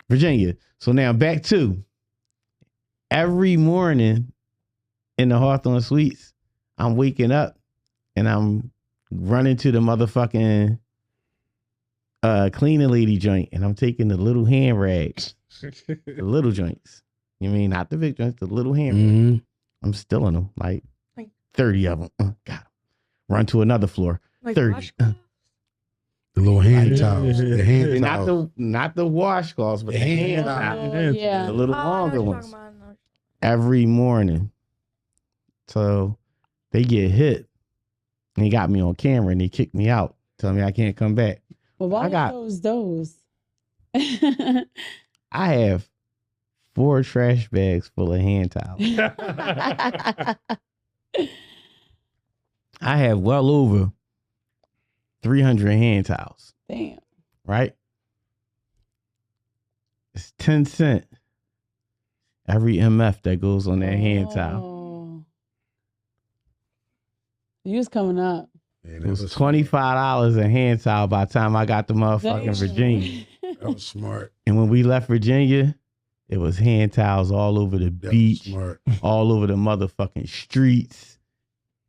Virginia. So now back to every morning in the Hawthorne Suites, I'm waking up and I'm running to the motherfucking cleaning lady joint, and I'm taking the little hand rags, the little joints. You mean not the big joints, the little hand rags. I'm stealing them, like 30 of them. God, run to another floor, Like 30. The little hand towels. The hand Not towels. the washcloths, but the hand towels. Yeah. The little longer ones. Every morning. So they get hit. And they got me on camera and they kicked me out. Tell me I can't come back. Well, why I got- those? I have 4 trash bags full of hand towels. I have well over 300 hand towels. Damn. Right? It's 10 cents every MF that goes on that hand towel. Oh. You was coming up. It was $25 a hand towel by the time I got to motherfucking Damn. Virginia. That was smart. And when we left Virginia, it was hand towels all over the That beach, was smart. all over the motherfucking streets.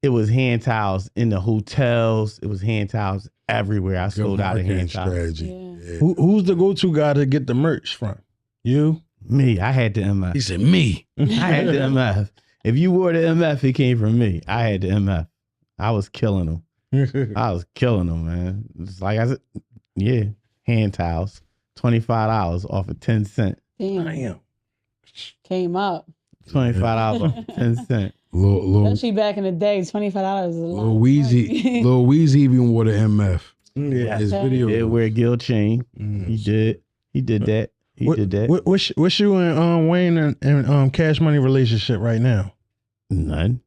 It was hand towels in the hotels. It was hand towels everywhere. I sold out of hand towels. strategy. Yeah. Who's the go-to guy to get the merch from? You? Me, I had the He MF. said, me. I had the MF. If you wore the MF, it came from me. I had the MF. I was killing them. I was killing them, man. It's like I said, yeah, hand towels, $25 off of 10 cents. Damn. Came up. $25 off of 10 cents. Lil Especially back in the day, $25 is a lot. of Weezy. money. Lil Weezy even wore the MF. Yeah. His Okay. video. He did wear Gil chain. He did. He did that. He did that. What's you and Wayne and Cash Money relationship right now? None.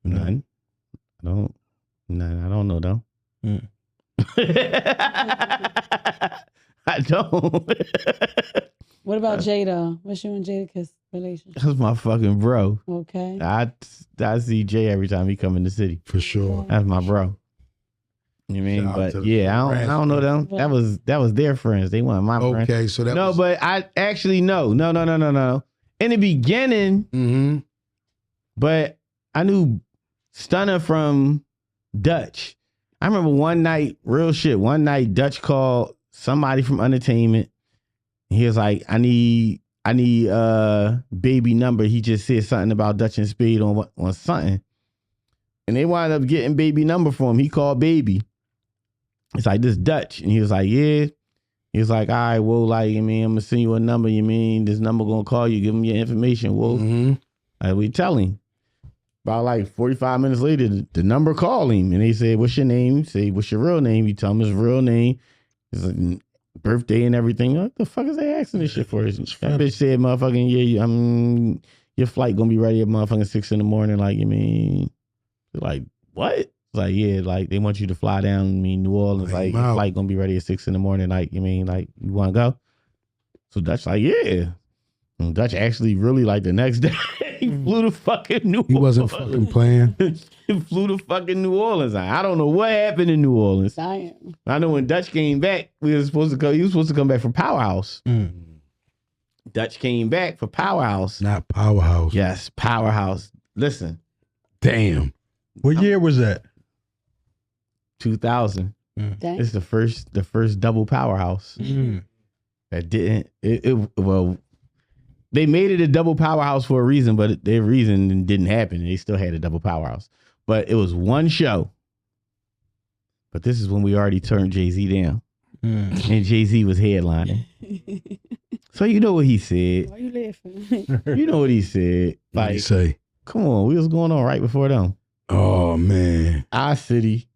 None. I don't. None. I don't know though. Mm. I don't. What about Jada? What's you and Jadakiss relationship? That's my fucking bro. Okay. I see Jay every time he come in the city. For sure. That's my bro. You know what I mean? Shout out But to the yeah, I friends. don't know them. That was their friends. They weren't my friends. Okay, so that No, was... but I actually no. In the beginning, Mm-hmm. but I knew Stunner from Dutch. I remember one night, real shit. One night, Dutch called somebody from Entertainment. He was like, I need baby number. He just said something about Dutch and Spade on something. And they wound up getting baby number for him. He called baby. It's like, this Dutch. And he was like, yeah. He was like, all right, well, like, I mean, I'm gonna send you a number. You mean this number gonna call you, give him your information. Well, like we tell him. About like 45 minutes later, the number called him and they said, what's your name? He said, what's your real name? You tell him his real name, his birthday and everything. What the fuck is they asking this shit for? That bitch said, motherfucking, yeah, your flight gonna be ready at motherfucking 6 a.m. Like, you mean, like, what? It's like, yeah, like they want you to fly down, New Orleans. Like, your flight gonna be ready at 6 a.m. Like, you mean, like, you wanna go? So Dutch like, yeah. And Dutch actually really like the next day. He flew to fucking New Orleans. He wasn't fucking playing. He flew to fucking New Orleans. I don't know what happened in New Orleans. Dying. I know when Dutch came back, he was supposed to come back for Powerhouse. Dutch came back for Powerhouse. Not Powerhouse. Yes, Powerhouse. Listen, Damn. What year was that? 2000. Dang. It's the first double Powerhouse. That didn't well, they made it a double Powerhouse for a reason, but their reason didn't happen. They still had a double Powerhouse. But it was one show. But this is when we already turned Jay-Z down. And Jay-Z was headlining. So you know what he said. Why you laughing? You know what he said. Like, Like, say, come on, we was going on right before them. oh man. Our city,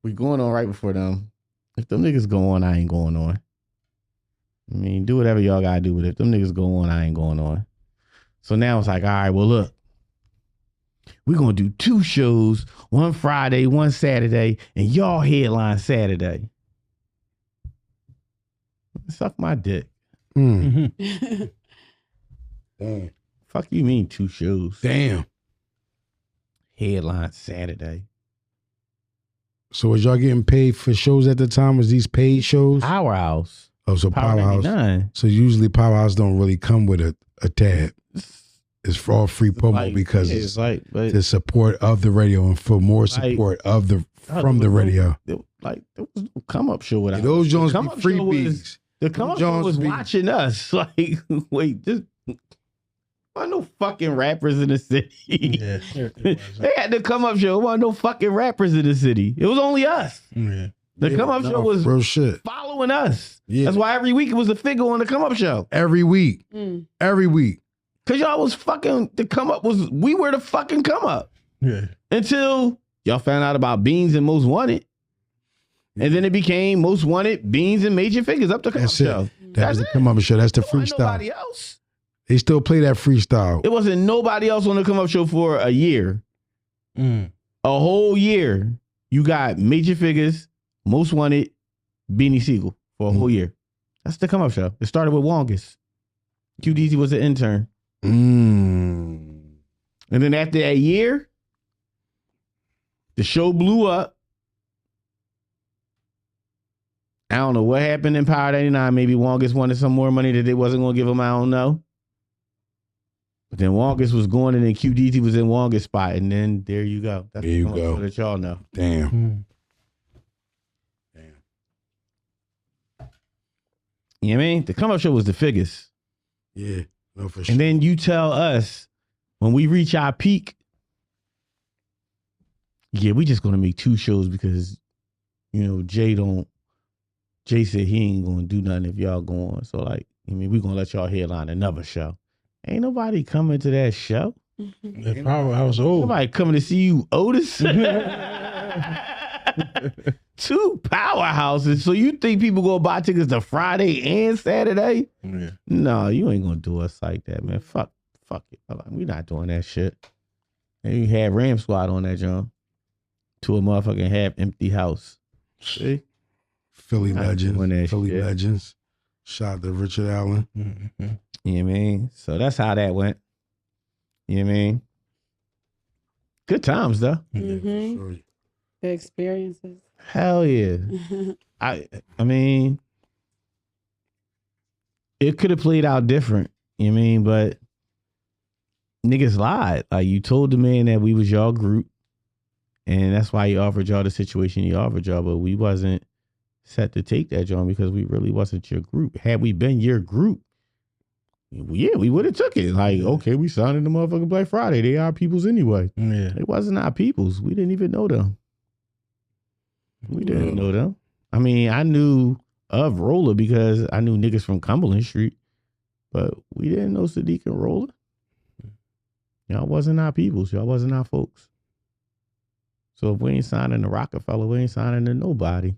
we going on right before them. If them niggas go on, I ain't going on. I mean, do whatever y'all gotta do. But if them niggas go on, I ain't going on. So now it's like, all right, well, look. We're going to do 2 shows, one Friday, one Saturday, and y'all headline Saturday. Suck my dick. Damn. Fuck you mean 2 shows? Damn. Headline Saturday. So was y'all getting paid for shows at the time? Was these paid shows? Powerhouse. Oh, so Powerhouse. 99. So usually Powerhouse don't really come with a tab. It's for all free promo Like, because yeah, it's like, but the support of the radio and for more support of the from the radio. There was no come up show without Those us. Jones The be come up free show was- bees. The come up show Jones was be- watching us. Like, wait, just wasn't no fucking rappers in the city. Yeah. They had the come up show. There wasn't no fucking rappers in the city. It was only us. Yeah. The come up show was real shit. following us. Yeah. That's why every week it was a figure on the come up show. Every week. Mm. Every week. Cause y'all was fucking the come up was we were the fucking come up Yeah. until y'all found out about Beans and Most Wanted. And then it became Most Wanted, Beans, and Major Figures up the come up That's it. show. That was the come up show. That's the There wasn't nobody freestyle. else. They still play that freestyle. It wasn't nobody else on the come up show for a year. Mm. A whole year. You got Major Figures, Most Wanted, Beanie Sigel for a whole year. That's the come up show. It started with Wongus. QDZ was an intern. Mm. And then after that year, the show blew up. I don't know what happened in Power 99. Maybe Wongus wanted some more money that they wasn't going to give him. I don't know. But then Wongus was going and then QDT was in Wongus spot. And then there you go. That's There you the come up go. show that y'all know. Damn. Mm. You know what I mean? The come up show was the Figgas. Yeah. No, for sure. And then you tell us when we reach our peak, yeah, we just going to make 2 shows because, you know, Jay said he ain't going to do nothing if y'all go on. So, like, I mean, we going to let y'all headline another show. Ain't nobody coming to that show. The Powerhouse old. Nobody coming to see you, Otis. 2 powerhouses. So you think people go buy tickets to Friday and Saturday? Yeah. No, you ain't going to do us like that, man. Fuck it. We not doing that shit. And you had Ram Squad on that, John. To a motherfucking half empty house. See? Philly I ain't doing that legends. Philly shit. legends. Shout out to Richard Allen. Mm-hmm. You know what I mean? So that's how that went. You know what I mean? Good times, though. Mhm. Sure. The experiences. Hell yeah. I mean, it could have played out different. You know what I mean? But niggas lied. Like, you told the man that we was y'all group. And that's why he offered y'all the situation he offered y'all. But we wasn't set to take that, John, because we really wasn't your group. Had we been your group, yeah, we would have took it. Like, okay, we signed in the motherfucking Black Friday. They our peoples anyway. Yeah. It wasn't our peoples. We didn't even know them. We didn't know them. I mean, I knew of Roller because I knew niggas from Cumberland Street, but we didn't know Sadiq and Roller. Y'all wasn't our peoples. Y'all wasn't our folks. So if we ain't signing to Rockefeller, we ain't signing to nobody.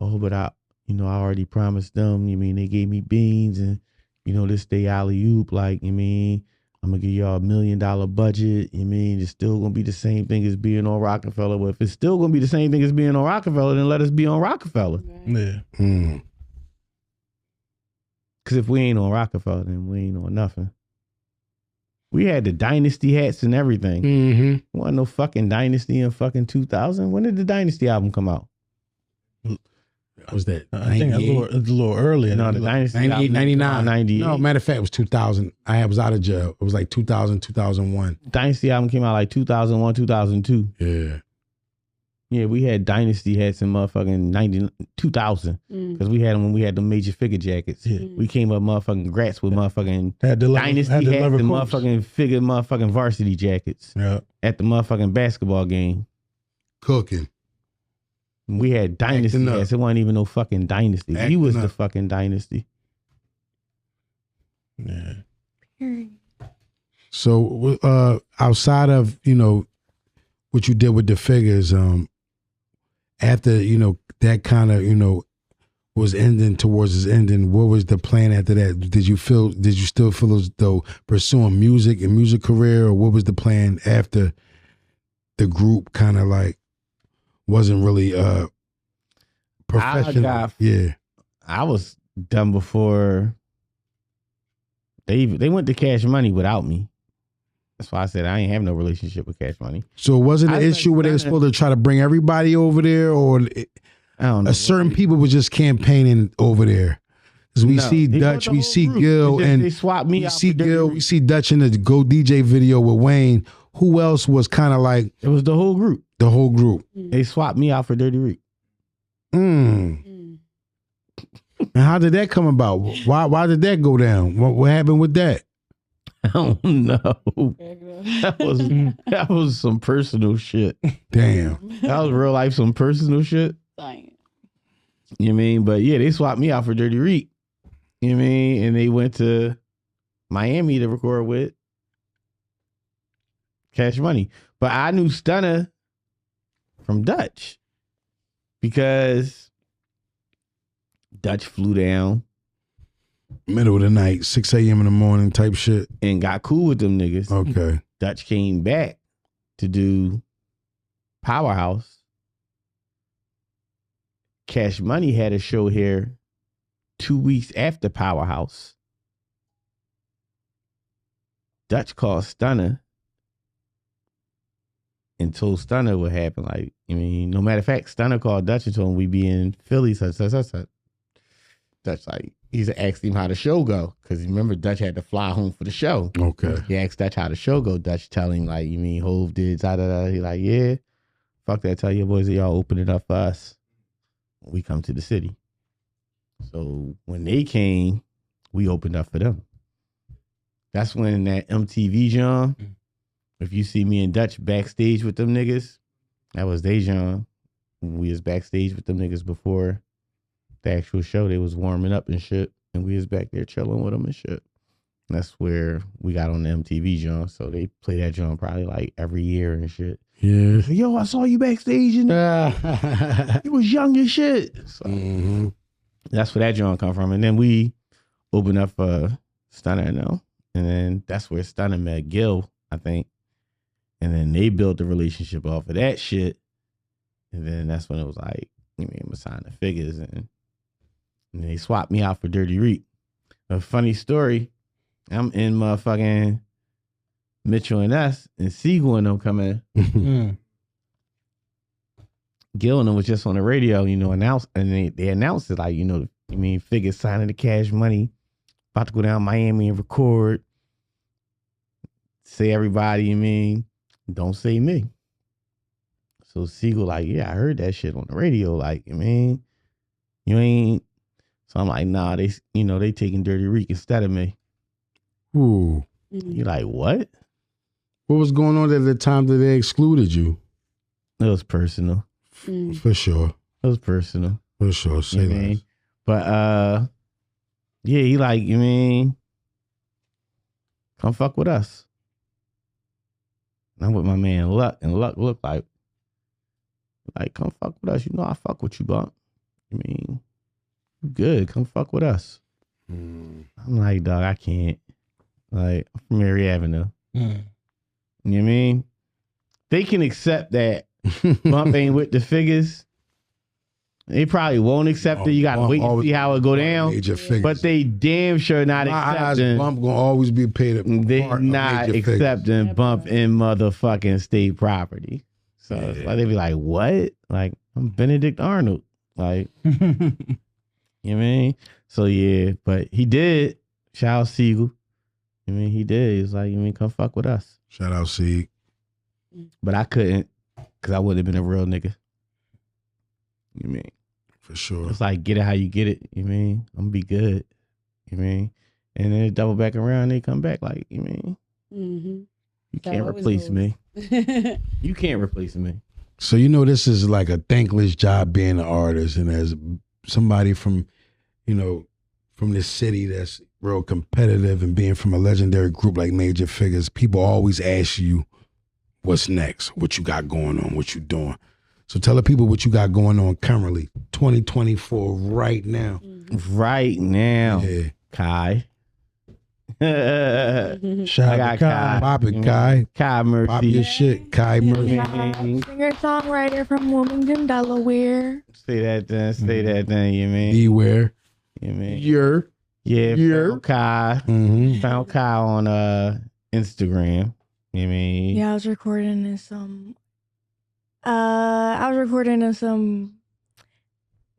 Oh, but I already promised them. You mean they gave me beans and, this day alley-oop. Like, I'm going to give y'all $1 million budget. It's still going to be the same thing as being on Rockefeller. Well, if it's still going to be the same thing as being on Rockefeller, then let us be on Rockefeller. Yeah. Mm. Because if we ain't on Rockefeller, then we ain't on nothing. We had the Dynasty hats and everything. Mm-hmm. Wasn't no fucking Dynasty in fucking 2000. When did the Dynasty album come out? What was that? I think a little earlier. No, the Dynasty 98, album 99. 98. No, matter of fact, it was 2000. I was out of jail. It was like 2000, 2001. Dynasty album came out like 2001, 2002. Yeah. Yeah, we had Dynasty hats in motherfucking 2000. Because we had them when we had the Major Figure jackets. Yeah. We came up motherfucking grats with motherfucking Had the Dynasty had the hats leather and coats. motherfucking figure motherfucking varsity jackets Yeah. at the motherfucking basketball game. Cooking. We had Dynasty Acting up. hats. It wasn't even no fucking Dynasty. We Acting was the up. fucking Dynasty. Yeah. So outside of, what you did with the figures, after, that kind of, was ending towards its ending, what was the plan after that? Did you still feel as though pursuing music and music career, or what was the plan after the group kind of like wasn't really professional? I was done before they went to Cash Money without me. That's why I said I ain't have no relationship with Cash Money. So it wasn't an issue where they were supposed to try to bring everybody over there, or I don't know. certain people were just campaigning over there? Because we see Dutch, we see Gil, and they swapped me. We see Gil, we see Dutch in the Go DJ video with Wayne. Who else was kind of like? It was the whole group. The whole group. They swapped me out for Dirty Reek. And how did that come about? Why did that go down? What happened with that? I don't know. That was some personal shit. Damn. That was real life some personal shit. You know what I mean? But yeah, they swapped me out for Dirty Reek. You know what I mean? And they went to Miami to record with Cash Money. But I knew Stunner from Dutch because Dutch flew down middle of the night, 6 a.m. in the morning type shit, and got cool with them niggas. Okay. Dutch came back to do Powerhouse. Cash Money had a show here 2 weeks after Powerhouse. Dutch called Stunner and told Stunner what happened. Like, I mean, no matter of fact, Stunner called Dutch and told him we be in Philly, such. Dutch, like, he's asked him how the show go. Because remember, Dutch had to fly home for the show. Okay. He asked Dutch how the show go. Dutch tell him, like, you mean Hove did, da-da-da. He like, yeah, fuck that. Tell your boys that y'all open it up for us when we come to the city. So when they came, we opened up for them. That's when that MTV John, if you see me and Dutch backstage with them niggas, that was they John. We was backstage with them niggas before the actual show. They was warming up and shit, and we was back there chilling with them and shit. And that's where we got on the MTV John. So they play that John probably like every year and shit. Yeah. Yo, I saw you backstage and you was young as shit. So that's where that John come from. And then we opened up for Stunner now. And then that's where Stunner met Gil, I think. And then they built the relationship off of that shit. And then that's when it was like, you mean, I'm signing the Figgas, and they swapped me out for Dirty Reek. A funny story, I'm in motherfucking Mitchell and us, and Sqaud and them come in. Gil and them was just on the radio, you know, announced, and they announced it like, you know, you mean Figgas signing the Cash Money, about to go down Miami and record. Say everybody, you mean, don't say me. So Sqaud like, yeah, I heard that shit on the radio. Like, I mean, you ain't. So I'm like, nah, they taking Dirty Reek instead of me. Ooh. You like, what? What was going on at the time that they excluded you? It was personal. For sure. It was personal. For sure. Say that. But yeah, he like, you mean, come fuck with us. And I'm with my man Luck, and Luck look like, come fuck with us. You know I fuck with you, Bump. I mean, you good. Come fuck with us. I'm like, dog, I can't. Like, I'm from Mary Avenue. You know what I mean? They can accept that Bump ain't with the Figgas. They probably won't accept it. You gotta wait and see how it go down. But they damn sure not accepting. Bump gonna always be paid up. They not accepting Bump in motherfucking state property. So it's like they be like, what? Like, I'm Benedict Arnold. Like, you know what I mean? So yeah, but he did. Shout out Sigel. I mean, he did. He was like, you mean, come fuck with us. Shout out Sig. But I couldn't, because I would have been a real nigga. You mean? For sure. It's like, get it how you get it. You mean? I'm gonna be good. You mean? And then they double back around, they come back like, you mean? You can't replace me. You can't replace me. So you know this is like a thankless job being an artist, and as somebody from, you know, from this city that's real competitive, and being from a legendary group like Majorfiggas, people always ask you, what's next? What you got going on? What you doing? So tell the people what you got going on currently, 2024, right now. Right now, Yeah. Kai. Shout I out got to Kai. Pop it, Kai. Kai Pop your Mercy. shit, Kai Murphy. Singer-songwriter from Wilmington, Delaware. Say that then, you mean? Beware. You mean? You're. Yeah, Yeah. found Kai. Mm-hmm. Found Kai on Instagram. You mean? Yeah, I was recording in some. I was recording in some.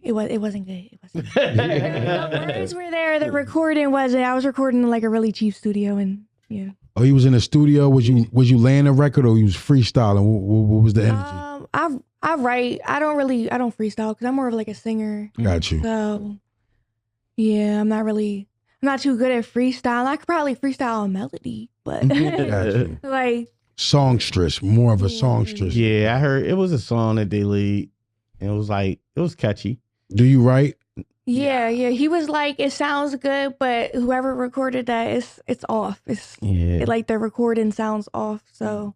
It wasn't good. It wasn't. The words were there. The recording wasn't. I was recording in like a really cheap studio, and yeah. Oh, you was in the studio. Was you laying a record or you was freestyling? What was the energy? I write. I don't freestyle because I'm more of like a singer. Got you. So, yeah, I'm not too good at freestyle. I could probably freestyle a melody, but Got you. like Songstress, more of a songstress. Yeah, I heard it was a song that they lead. And it was catchy. Do you write? yeah. He was like, it sounds good, but whoever recorded that, it's off. Like the recording sounds off. So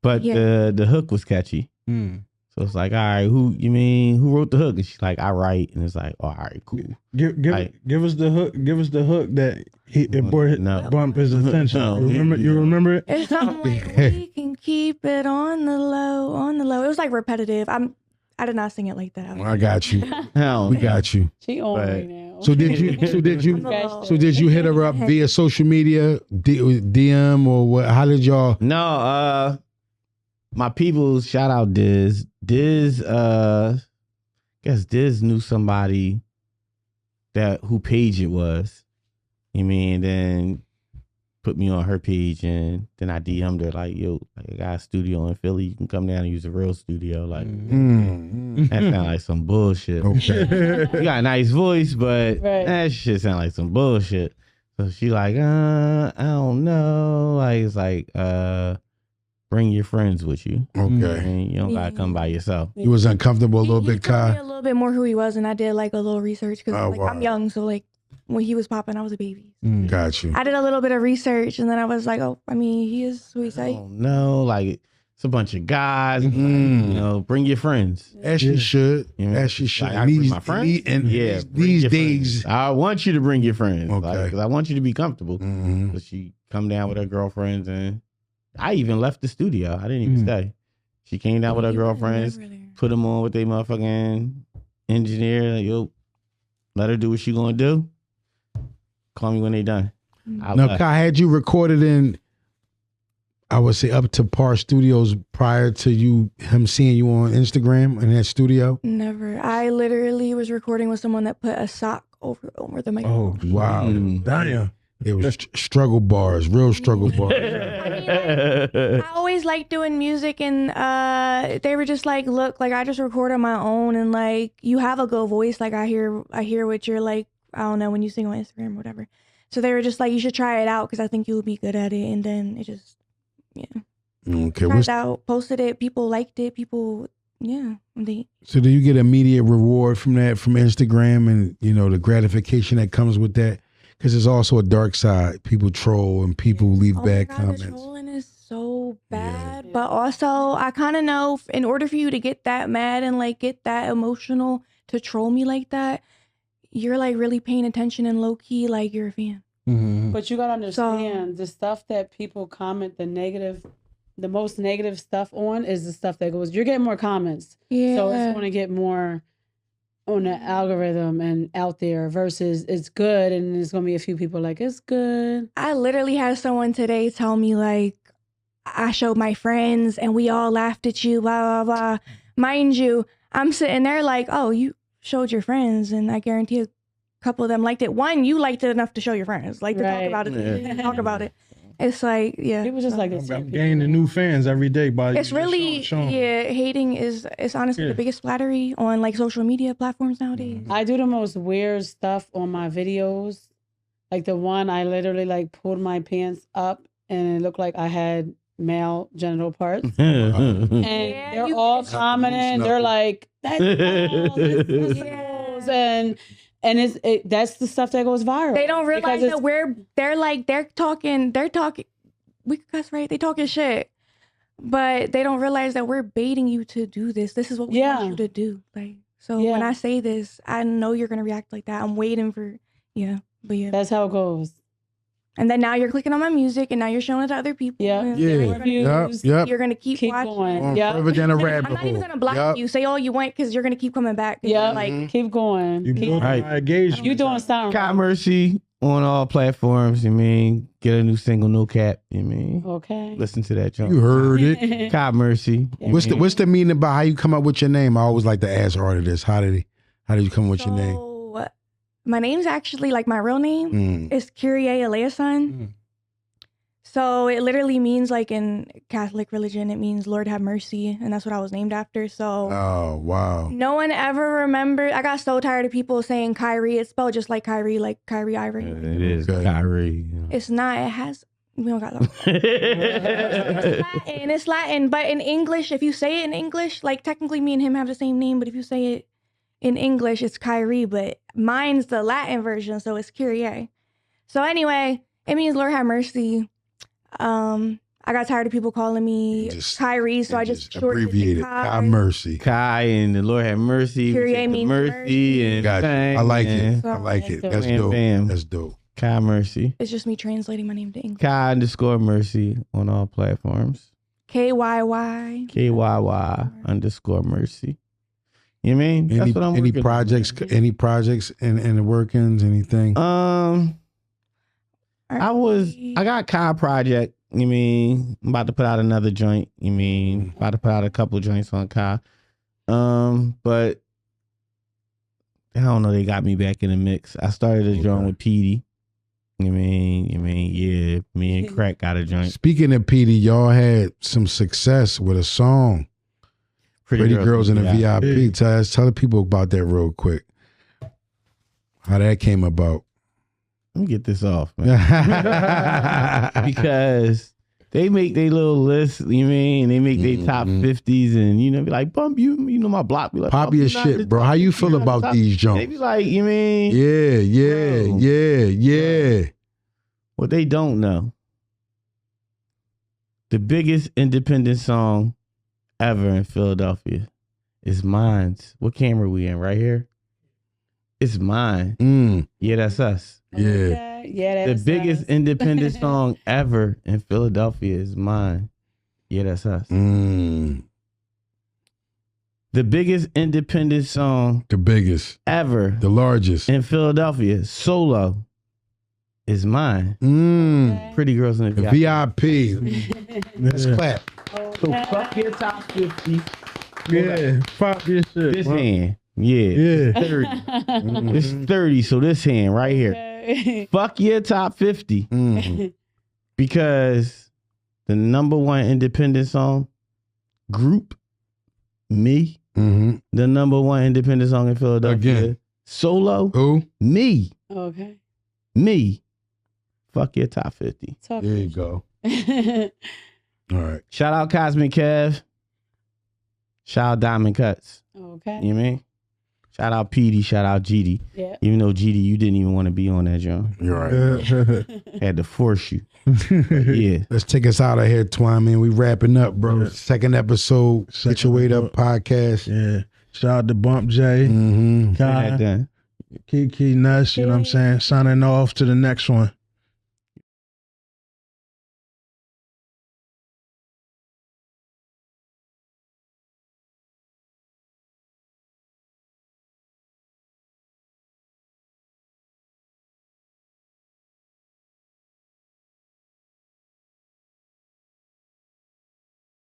But Yeah. the hook was catchy. So it's like, all right, who wrote the hook? And she's like, I write. And it's like, oh, all right, cool. Give us the hook. Give us the hook that bumped his attention. No. You remember it? it's something like we can keep it on the low. It was like repetitive. I did not sing it like that. I got you. Hell, We got you. She on Right. right now. So did you? I'm So did you hit her up via social media, DM or what? How did y'all? No, my people, shout out Diz. Guess Diz knew somebody who page it was. You mean, then put me on her page, and then I DM'd her like, yo, I got a studio in Philly. You can come down and use a real studio. Like, that sound like some bullshit. Okay. You got a nice voice, but Right. that shit sound like some bullshit. So she like, I don't know. Like, it's like, bring your friends with you. Okay. And you don't gotta come by yourself. You was uncomfortable a little He bit, told me Kai. a little bit more who he was, and I did like a little research because Oh, like, wow. I'm young, so like when he was popping, I was a baby. Got you. I did a little bit of research, and then I was like, oh, I mean, he is who he I say. don't know. Like, it's a bunch of guys. Like, you know, bring your friends. As she should. You know? As she should. Like, I bring my friends? These bring your days. friends. I want you to bring your friends. Okay. Because I want you to be comfortable. Mhm. So she come down with her girlfriends, and I even left the studio. I didn't even stay. She came down with her You were girlfriends, never there. put them on with their motherfucking engineer. Like, yo, let her do what she gonna do. Call me when they done. I Now, left. Kai, had you recorded in, I would say, up to par studios prior to him seeing you on Instagram in that studio? Never. I literally was recording with someone that put a sock over the microphone. Oh, Wow. damn. It was struggle bars, real struggle bars. I always liked doing music, and they were just like, look, like I just record on my own, and like you have a good voice. Like I hear what you're like, I don't know, when you sing on Instagram or whatever. So they were just like, you should try it out because I think you'll be good at it. And then it just, Okay. tried it out, posted it, people liked it, So do you get immediate reward from that, from Instagram, and the gratification that comes with that? Because there's also a dark side. People troll and people leave bad The comments. trolling is so bad, but also I kind of know in order for you to get that mad and like get that emotional to troll me like that, you're like really paying attention and low key like you're a fan. But you gotta understand the stuff that people comment the most negative stuff on is the stuff that goes. You're getting more comments, Yeah. so it's going to get more on the algorithm and out there versus it's good, and there's going to be a few people like it's good. I literally had someone today tell me like I showed my friends and we all laughed at you, blah blah blah. Mind you, I'm sitting there like, oh, you showed your friends, and I guarantee a couple of them liked it. One, you liked it enough to show your friends, like to talk Right. about it. Yeah. Talk about it. It's like, yeah. People just like I'm gaining new fans every day by It's really, hating is honestly the biggest flattery on like social media platforms nowadays. I do the most weird stuff on my videos. Like the one I literally like pulled my pants up and it looked like I had male genital parts. And Yeah, they're you- all commenting. They're like, that's balls, and that's the stuff that goes viral. They don't realize Because that they're talking, we could cuss, right? They talking shit. But they don't realize that we're baiting you to do this. This is what we want you to do. Like, so when I say this, I know you're gonna react like that. I'm waiting for, but That's how it goes. And then now you're clicking on my music, and now you're showing it to other people. Yeah. You're gonna keep watching. Going. Further down a rabbit I'm not even hole. gonna block you. Say all you want because you're gonna keep coming back. Yeah, like keep going. You Keep building my engagement. You doing something. Cop Mercy on all platforms. You mean get a new single, no cap. You mean Okay. listen to that joint. You heard it. Cop Mercy. What's the meaning about how you come up with your name? I always like to ask artists, how did you come up with your name? My name's actually like my real name is Kyrie Eleison. So it literally means, like, in Catholic religion, it means Lord have mercy, and that's what I was named after. So oh wow, no one ever remembered. I got so tired of people saying Kyrie. It's spelled just like Kyrie Irving. It is Kyrie. It's not. It has. We don't got that. It's Latin, but in English, if you say it in English, like technically me and him have the same name, but if you say it in English, it's Kyrie, but mine's the Latin version, so it's Kyrie. So anyway, it means Lord have mercy. I got tired of people calling me Kyrie, so I just abbreviated Kai Mercy. Kai and the Lord have mercy. Kyrie means mercy. And gotcha. I like it. So I like it. That's bam, dope. bam. That's dope. Kai Mercy. It's just me translating my name to English. Kai_Mercy on all platforms. KYY. KYY_Mercy. You know what I mean? That's what I'm any working projects? on. Any projects in the workings? Anything? I got Kai project. You mean I'm about to put out another joint. You mean about to put out a couple joints on Kai. But I don't know. They got me back in the mix. I started a joint with Peedi. You mean, yeah. Me and Crakk got a joint. Speaking of Peedi, y'all had some success with a song. Pretty Girls in the VIP. Tell the people about that real quick. How that came about. Let me get this off, man. Because they make their little list, you mean? They make their top 50s and, be like, bump, you know my block. Be like, pop your shit, bro. How you feel about these joints? They be like, you mean? Yeah. What they don't know, the biggest independent song ever in Philadelphia is mine. What camera we in? Right here? It's mine. Yeah, that's us. Yeah. Yeah, the biggest independent song ever in Philadelphia is mine. Yeah, that's us. The biggest independent song. The biggest. Ever. The largest. In Philadelphia. Solo. Is mine. Pretty Girls in the VIP. Let's clap. So fuck your top 50. Yeah, pop your shit. This hand. Yeah. 30. It's 30, so this hand right here. Fuck your top 50. Because the #1 independent song, group, me, the #1 independent song in Philadelphia. Again. Solo. Who? Me. Okay. Me. Fuck your top 50. Talk there you go. All right. Shout out Cosmic Kev. Shout out Diamond Cuts. Okay. You know what I mean? Shout out Peedi. Shout out GD. Yeah. Even though GD, you didn't even want to be on that, John. You're right. Had to force you. Yeah. Let's take us out of here, Twine, man. We wrapping up, bro. Yeah. Second episode, Get Your Weight Up podcast. Yeah. Shout out to Bump J. That done. Kiki Nuss, you know what I'm saying? Signing off to the next one.